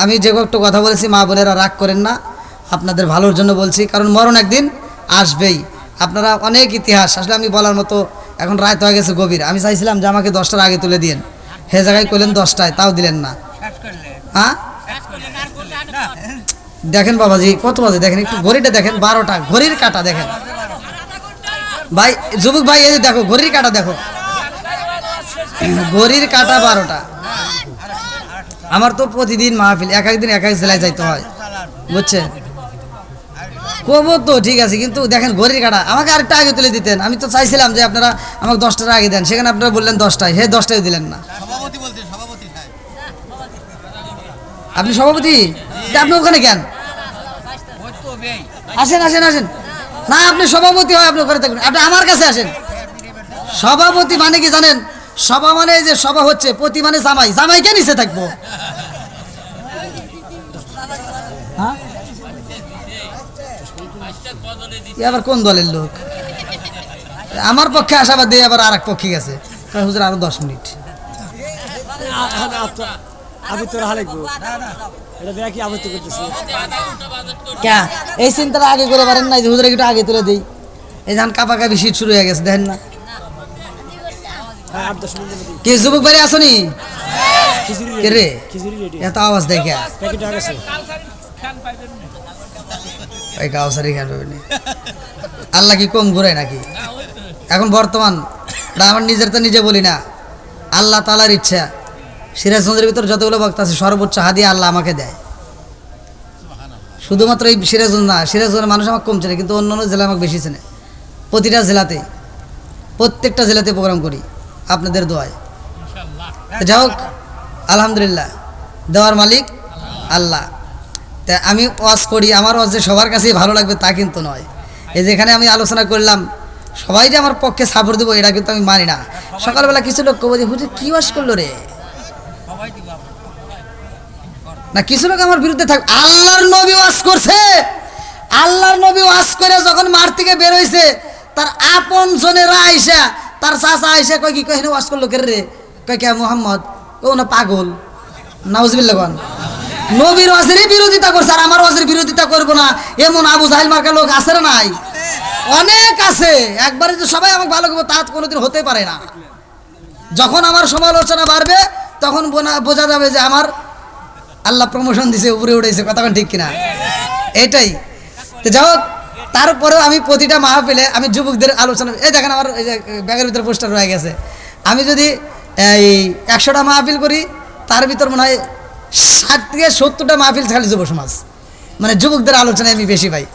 আমি যে একটু কথা বলেছি, মা বোনেরা রাগ করেন না, আপনাদের ভালোর জন্য বলছি। কারণ মরণ একদিন আসবেই। আপনারা অনেক ইতিহাস, আসলে আমি বলার মতো, এখন রাত হয়ে গেছে গভীর। আমি চাইছিলাম যে আমাকে 10টার আগে তুলে দিন, হে জায়গায় করলেন 10টায়, তাও দিলেন না। হ্যাঁ দেখেন বাবাজি কত বাজে দেখেন, একটু ঘড়িটা দেখেন, 12টা, ঘড়ির কাঁটা দেখেন। ভাই যুবক ভাই, এই দেখো ঘড়ির কাঁটা দেখো, ঘড়ির কাঁটা 12টা। আমার তো প্রতিদিন মাহফিল, এক একদিন এক এক জেলায় যাইতে হয়, বুঝছেন? কবো তো ঠিক আছে, কিন্তু দেখেন ঘড়ির কাঁটা। আমাকে আরেকটা আগে তুলে দিতেন, আমি তো চাইছিলাম যে আপনারা আমাকে 10টার আগে দেন, সেখানে আপনারা বললেন 10টায়, হে 10টায় দিলেন না। আপনি সভাপতি? আপনি ওখানে কেন? আসেন আসেন আসেন। না আপনি সভাপতি হয়, আপনি ওখানে থাকবেন, আপনি আমার কাছে আসেন। সভাপতি মানে কি জানেন? সভা মানে এই যে সভা হচ্ছে, পতি মানে জামাই, জামাইকে নিচে থাকবো। হ্যাঁ আবার কোন দলের লোক? আমার পক্ষে আশাবাদ দিয়ে আবার আর এক পক্ষে গেছে, হুজুর আরো 10 মিনিট। এই চিন্তাটা আগে করে পারেন না যে হুজুর একটু আগে তুলে দিই। এই ধান কাপা কাপি শীত শুরু হয়ে গেছে, দেখেন না? কি যুবক বাড়ি আসনি কে রে? এত আওয়াজ দেখে আল্লাহ কি কম ঘুরায় নাকি? এখন বর্তমান আমার নিজের তো নিজে বলি না, আল্লাহ তাআলার ইচ্ছা। সিরাজগঞ্জের ভিতর যতগুলো বক্তা আছে সর্বোচ্চ হাদিয়া আল্লাহ আমাকে দেয়। শুধুমাত্র এই সিরাজগঞ্জ না, সিরাজগঞ্জের মানুষ আমাকে কম চেনে, কিন্তু অন্য অন্য জেলা আমাকে বেশি চেনে। প্রতিটা জেলাতে, প্রত্যেকটা জেলাতে প্রোগ্রাম করি আপনাদের দোয়ায়। যাই হোক আলহামদুলিল্লাহ, দেওয়ার মালিক আল্লাহ। তা আমি ওয়াজ করি, আমার ওয়াজ যে সবার কাছেই ভালো লাগবে তা কিন্তু নয়। এই যেখানে আমি আলোচনা করলাম সবাই যে আমার পক্ষে সাপোর্ট দেবো এটা কিন্তু আমি মানি না। সকালবেলা কিছু লোক কবো যে হুজুর কি ওয়াজ করলো রে, না কিছু লোক আমার বিরুদ্ধে থাকবে। আল্লাহর নবী ওয়াজ করছে, আল্লাহর নবী ওয়াজ করে যখন মাঠ থেকে বের হইছে, তার আপন জনেরা আইসা তার চাচা এসে কয় কি কয় হেন ওয়াজ করলো কে রে, কয় কে মোহাম্মদ, ও না পাগল, নাউজুবিল্লাহ কোন নবীর ওয়াজেরই বিরোধিতা করছে আর আমার ওয়াজের বিরোধিতা করবো না, এমন আবু জাহিল মার্কা লোক আছে না নাই? অনেক আছে। একবারে যে সবাই আমাকে ভালো করবো তা কোনোদিন হতে পারে না। যখন আমার সমালোচনা বাড়বে তখন বোঝা যাবে যে আমার আল্লাহ প্রমোশন দিছে, উপরে উঠেছে, কথা ঠিক কিনা? এটাই তো যাই হোক। তারপরেও আমি প্রতিটা মাহফিলে আমি যুবকদের আলোচনা, এই দেখেন আমার এই যে ব্যাগের ভিতরে পোস্টার রয়ে গেছে, আমি যদি এই 100টা মাহফিল করি তার ভিতর মনে হয় 60 থেকে 70টা মাহফিল খালি যুব সমাজ, মানে যুবকদের আলোচনায় আমি বেশি পাই।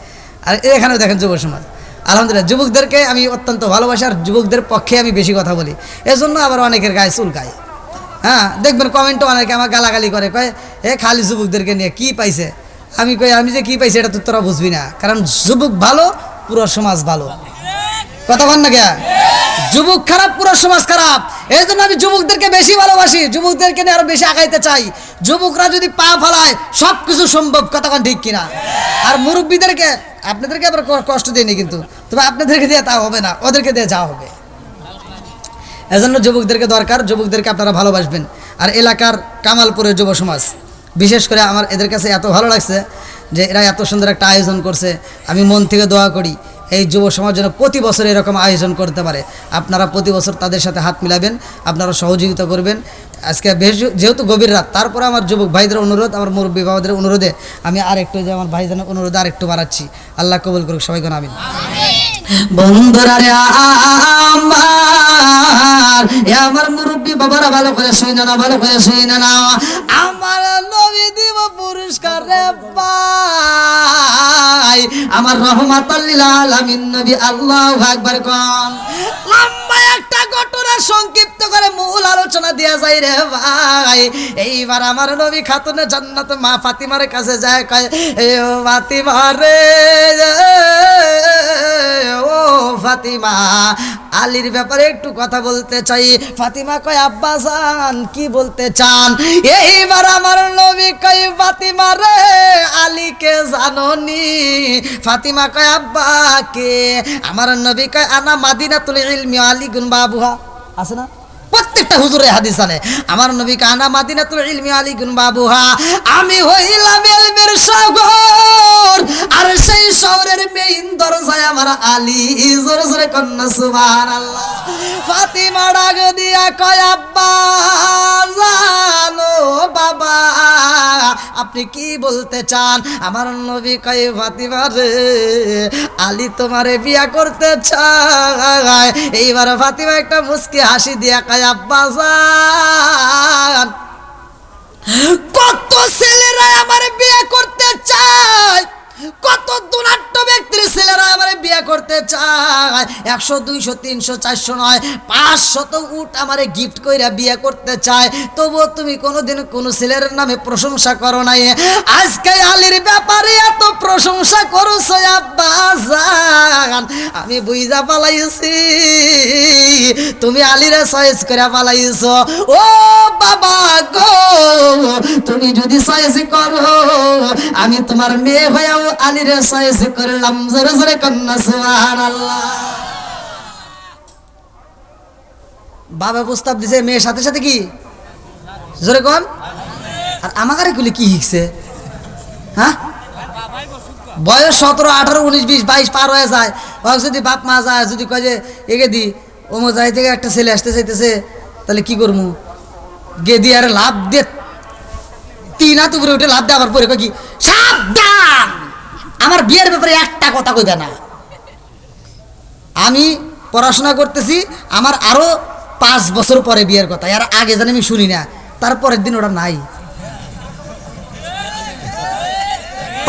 আর এখানেও দেখেন যুব সমাজ, আলহামদুলিল্লাহ যুবকদেরকে আমি অত্যন্ত ভালোবাসি আর যুবকদের পক্ষে আমি বেশি কথা বলি, এজন্য আবার অনেকের গায়ে চুলকায়। হ্যাঁ, দেখবেন কমেন্টও অনেকে আমার গালাগালি করে, কয় এ খালি যুবকদেরকে নিয়ে কি পাইছে। আমি কই আমি যে কি পাইছি এটা তো তোরা বুঝবি না, কারণ যুবক ভালো পুরো সমাজ ভালো, কথা বল না কে? যুবক খারাপ পুরো সমাজ খারাপ। এই জন্য আমি যুবকদেরকে বেশি ভালোবাসি, যুবকদেরকে নিয়ে আরো বেশি আগাইতে চাই। যুবকরা যদি পা ফালায় সব কিছু সম্ভব, কথা ঠিক কিনা? আর মুরব্বীদেরকে, আপনাদেরকে আবার কষ্ট দিইনি কিন্তু, তবে আপনাদেরকে দিয়ে তা হবে না, ওদেরকে দিয়ে যা হবে। এজন্য যুবকদেরকে দরকার, যুবকদেরকে আপনারা ভালোবাসবেন। আর এলাকার কামালপুরের যুব সমাজ বিশেষ করে আমার এদের কাছে এত ভালো লাগছে যে এরা এত সুন্দর একটা আয়োজন করছে। আমি মন থেকে দোয়া করি এই যুব সমাজ যেন প্রতি বছর এরকম আয়োজন করতে পারে। আপনারা প্রতি বছর তাদের সাথে হাত মিলাবেন, আপনারা সহযোগিতা করবেন। আজকে বেশ যেহেতু গভীর রাত, তারপরে আমার যুবক ভাইদের অনুরোধ, আমার মুরব্বী বাবাদের অনুরোধে আমি আরেকটু যে আমার ভাইজানের অনুরোধে আরেকটু বাড়াচ্ছি। আল্লাহ কবুল করুক, সবাই কোন আমিন। বন্ধুরা রে আমার মুরব্বী বাবারা ভালো করে শুনে না, ভালো করে শুনে না, আমার নবী দিব পুরস্কার রে ভাই, আমার রহমাতুল লিল আলামিন নবী, আল্লাহু আকবার কোন। লম্বা একটা ঘটনা সংক্ষিপ্ত করে মূল আলোচনা দেয়া যায় রে ভাই। এইবার আমার নবী খাতুনে জান্নাত মা ফাতিমার কাছে যায়, কয় এ ও ফাতিমা রে, ও ফাতিমা, আলীর ব্যাপারে একটু কথা বলতে চাই। ফাতিমা কয় আব্বা জান কি বলতে চান? এইবার আমার নবী কয় ফাতিমা রে, আলীকে জানোনি? ফাতিমা কয় আব্বা কে? আমার নবী কয় আনা মাদিনাতুল ইলমি আলী গুন বাবুহা, আছে না? প্রত্যেকটা হুজুরে হাদিস আনে। আমার নবী কয় আনা মাদিনাতুল ইলমি আলী গুন বাবুহা, আমি হইলাম ইলমের শহর আর সেই শহরের মেইন দরজায় আমার আলী। জোরে জোরে কন্যা সুবহানাল্লাহ। ফাতিমা ডাক দিয়া কয় আব্বা জানো বাবা আপনি কি বলতে চান? আমার নবী কয় ফাতিমা রে, আলী তোমারে বিয়া করতে চায়। এইবার ফাতিমা একটা মুস্কি হাসি দিয়া কয় আব্বা জান কত ছেলেরা আমার বিয়ে করতে চায়, কত দুনাট্য ব্যক্তির ছেলেরা আমার বিয়ে করতে চায়। 100 200 300 400 নয় 500 উট আমারে গিফট কইরা বিয়ে করতে চায়, তবুও তুমি কোনোদিন কোনো ছেলের নামে প্রশংসা করো নাই। আজকে আলীর ব্যাপারে এত প্রশংসা করছো আব্বা জান, আমি বুঝা পালাইছি তুমি আলীরে চয়েস করে পালাইছো। ও বাবা গো, তুমি যদি চয়েস করো আমি তোমার মেয়ে হয়েও আলীরে চয়েস করলাম। জোরে জোরে কন্যা সুবহানাল্লাহ। বাবা প্রস্তাব দিছে, মেয়ের সাথে সাথে কি জোরে কন। আর আমাকে গুলি কি শিখছে? হ্যাঁ, বয়স 17 18 19 20 22 পার হয়ে যায়, যদি বাপ মা যায়, যদি কয় যে এগে দি ওমো যাই থেকে একটা ছেলে আসতে চাইতেছে, তাহলে কি করবো? গে দিয়ে আর লাভ দে, 3 হাত উপরে উঠে লাভ দে, আবার পরে কয় কি সাবধান আমার বিয়ের ব্যাপারে একটা কথা কইবে না। আমি পড়াশোনা করতেছি, আমার আরো 5 বছর পরে বিয়ের কথা, আর আগে জানি আমি শুনি না, তারপরের দিন ওটা নাই।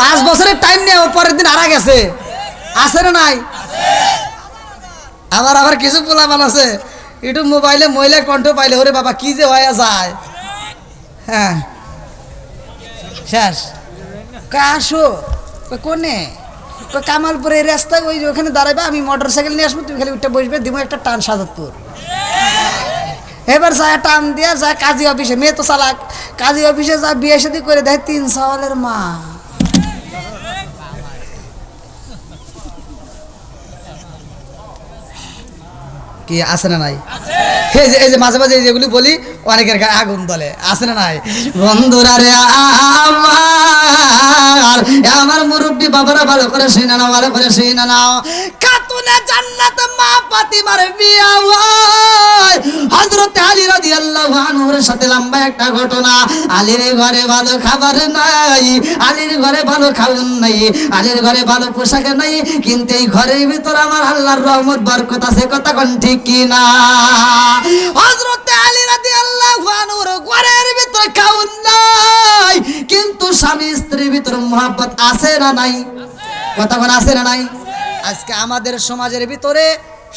5 বছরের টাইম নিয়ে পরের দিন হারা গেছে, আছে না নাই? আবার কিছু পোলাপান আছে একটু মোবাইলে মহিলা কণ্ঠ পাইলে ওরে বাবা কি যে হয়ে যায়। হ্যাঁ শেষ আসো কোনে কামালপুরে রাস্তায় ওই ওখানে দাঁড়াবে, আমি মোটর সাইকেল নিয়ে আসবো, তুমি খালি উঠে বসবে, দিব একটা টান ৭৭। এবার যায় টান দিয়া যায় কাজী অফিসে, মেয়ে তো চালাক, কাজী অফিসে যা বিয়ে শাদী করে দেয় 3 সওয়ালের মা। কি আছে না নাই? এই যে মাঝে মাঝে যেগুলি বলি অনেকের গায়ে আগুন দলে, আছে না নাই? বন্ধুরা রে আমার মুরব্বী বাবারা ভালো করে শুনে নাও, ভালো করে শুনে নাও। খাতুনে জান্নাত মা ফাতিমার বিয়া হয় হযরত আলী রাদিয়াল্লাহু আনহুর সাথে। লম্বা একটা ঘটনা। আলীর ঘরে ভালো খাবার নাই, আলীর ঘরে ভালো খাউন নাই, আলীর ঘরে ভালো পোশাক নাই, কিন্তু এই ঘরের ভিতর আমার আল্লাহর রহমত বরকত আছে। কথা কোন ঠিক কি না? হযরত আলী রাদিয়াল্লাহু আনহুর ঘরের ভিতর খাউন নাই, কিন্তু স্বামী স্ত্রীর ভিতর মহব্বত আছে না নাই? কথা কোন আছে না নাই? আজকে আমাদের সমাজের ভিতরে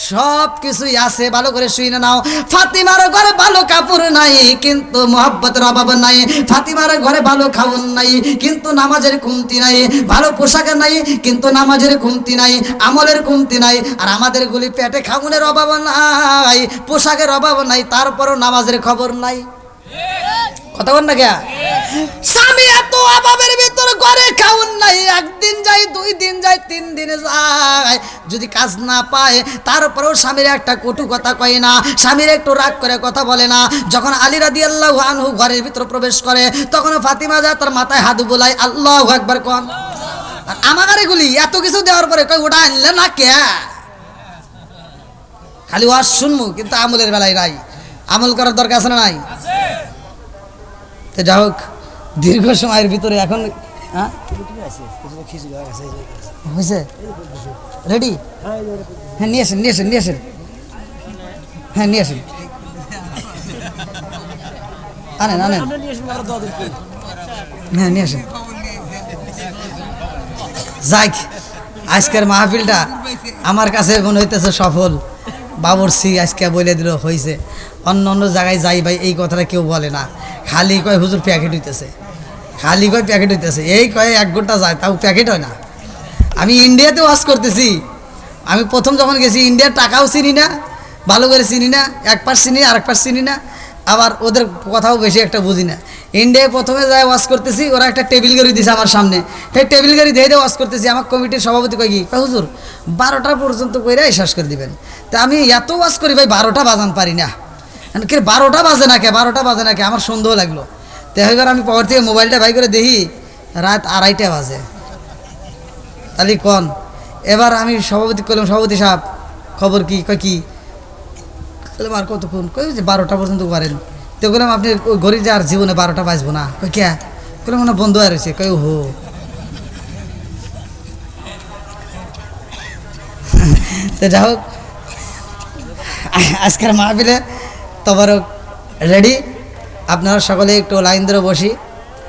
সব কিছুই আছে, ভালো করে শুনে নাও। ফাতিমার ঘরে ভালো কাপড় নাই, কিন্তু মহব্বতের অভাব নাই। ফাতিমার ঘরে ভালো খাউন নাই, কিন্তু নামাজের কমতি নাই। ভালো পোশাক নাই, কিন্তু নামাজের কমতি নাই, আমলের কমতি নাই। আর আমাদের গুলি পেটে খাউনের অভাব নাই, পোশাকের অভাব নাই, তারপরও নামাজের খবর নাই। কথা বল না কে? স্বামী এত অভাবের ভিতর ঘরে খাউন নাই, একদিন যায়, 2 দিন যায়, 3 দিন যায়, যদি কাজ না পায় তারপরেও স্বামীর একটা কটু কথা কয় না, স্বামীর একটু রাগ করে কথা বলে না। যখন আলী রাদিয়াল্লাহু আনহু ঘরের ভিতর প্রবেশ করে তখন ফাতিমা যায় তার মাথায় হাত বুলায়, আল্লাহু আকবার কোন। আর আমার এগুলি এত কিছু দেওয়ার পরে কই ওটা আনলে না কে? খালি ওয়াজ শুনবো কিন্তু আমলের বেলায় নাই। আমল করার দরকার আছে না নাই? তো যাই হোক, দীর্ঘ সময়ের ভিতরে এখন হয়েছে রেডি? হ্যাঁ নিয়ে আসেন, নিয়ে আসেন, নিয়ে আসেন, হ্যাঁ নিয়ে আসেন, আনেন আনেন, হ্যাঁ নিয়ে আসেন। যাক, আজকের মাহফিলটা আমার কাছে মনে হইতেছে সফল। বাবরসি আজকে বলে দিল হয়েছে। অন্য অন্য জায়গায় যাই ভাই এই কথাটা কেউ বলে না, খালি কয় হুজুর প্যাকেট হইতেছে, খালি কয় প্যাকেট হইতেছে। এই কয় 1 ঘন্টা যায় তাও প্যাকেট হয় না। আমি ইন্ডিয়াতে ওয়াজ করতেছি, আমি প্রথম যখন গেছি ইন্ডিয়ার টাকাও চিনি না, ভালো করে চিনি না, 1 পার্ট চিনি আর 1 পার্ট চিনি না, আবার ওদের কথাও বেশি একটা বুঝি না। ইন্ডিয়ায় প্রথমে যায় ওয়াজ করতেছি, ওরা একটা টেবিল গাড়ি দিয়েছে আমার সামনে, সেই টেবিল গাড়ি দিয়ে ওয়াজ করতেছি। আমার কমিটির সভাপতি কয় কি হুজুর 12টা পর্যন্ত কইরা শেষ করে দিবেন। তা আমি এত ওয়াজ করি ভাই 12টা বাজান পারি না, কে 12টা বাজে না কে, 12টা বাজে না কে, আমার সন্দেহ লাগলো। তো এবার আমি পকেট থেকে মোবাইলটা বাই করে দেখি রাত 2:30 বাজে। তাহলে কোন এবার আমি সভাপতি করলাম, সভাপতি সাহেব খবর কি? কয় কি? বললাম আর কতক্ষণ? কই যে 12টা পর্যন্ত পারেন। তো বললাম আপনি ওই ঘড়ি যে আর জীবনে 12টা বাজবো না। কই কে? বললাম মনে বন্ধু আর রয়েছে। কই হো। তো যাই হোক, আজকের মাহফিলে তবরক রেডি। আপনারা সকলে একটু লাইন ধরে বসি।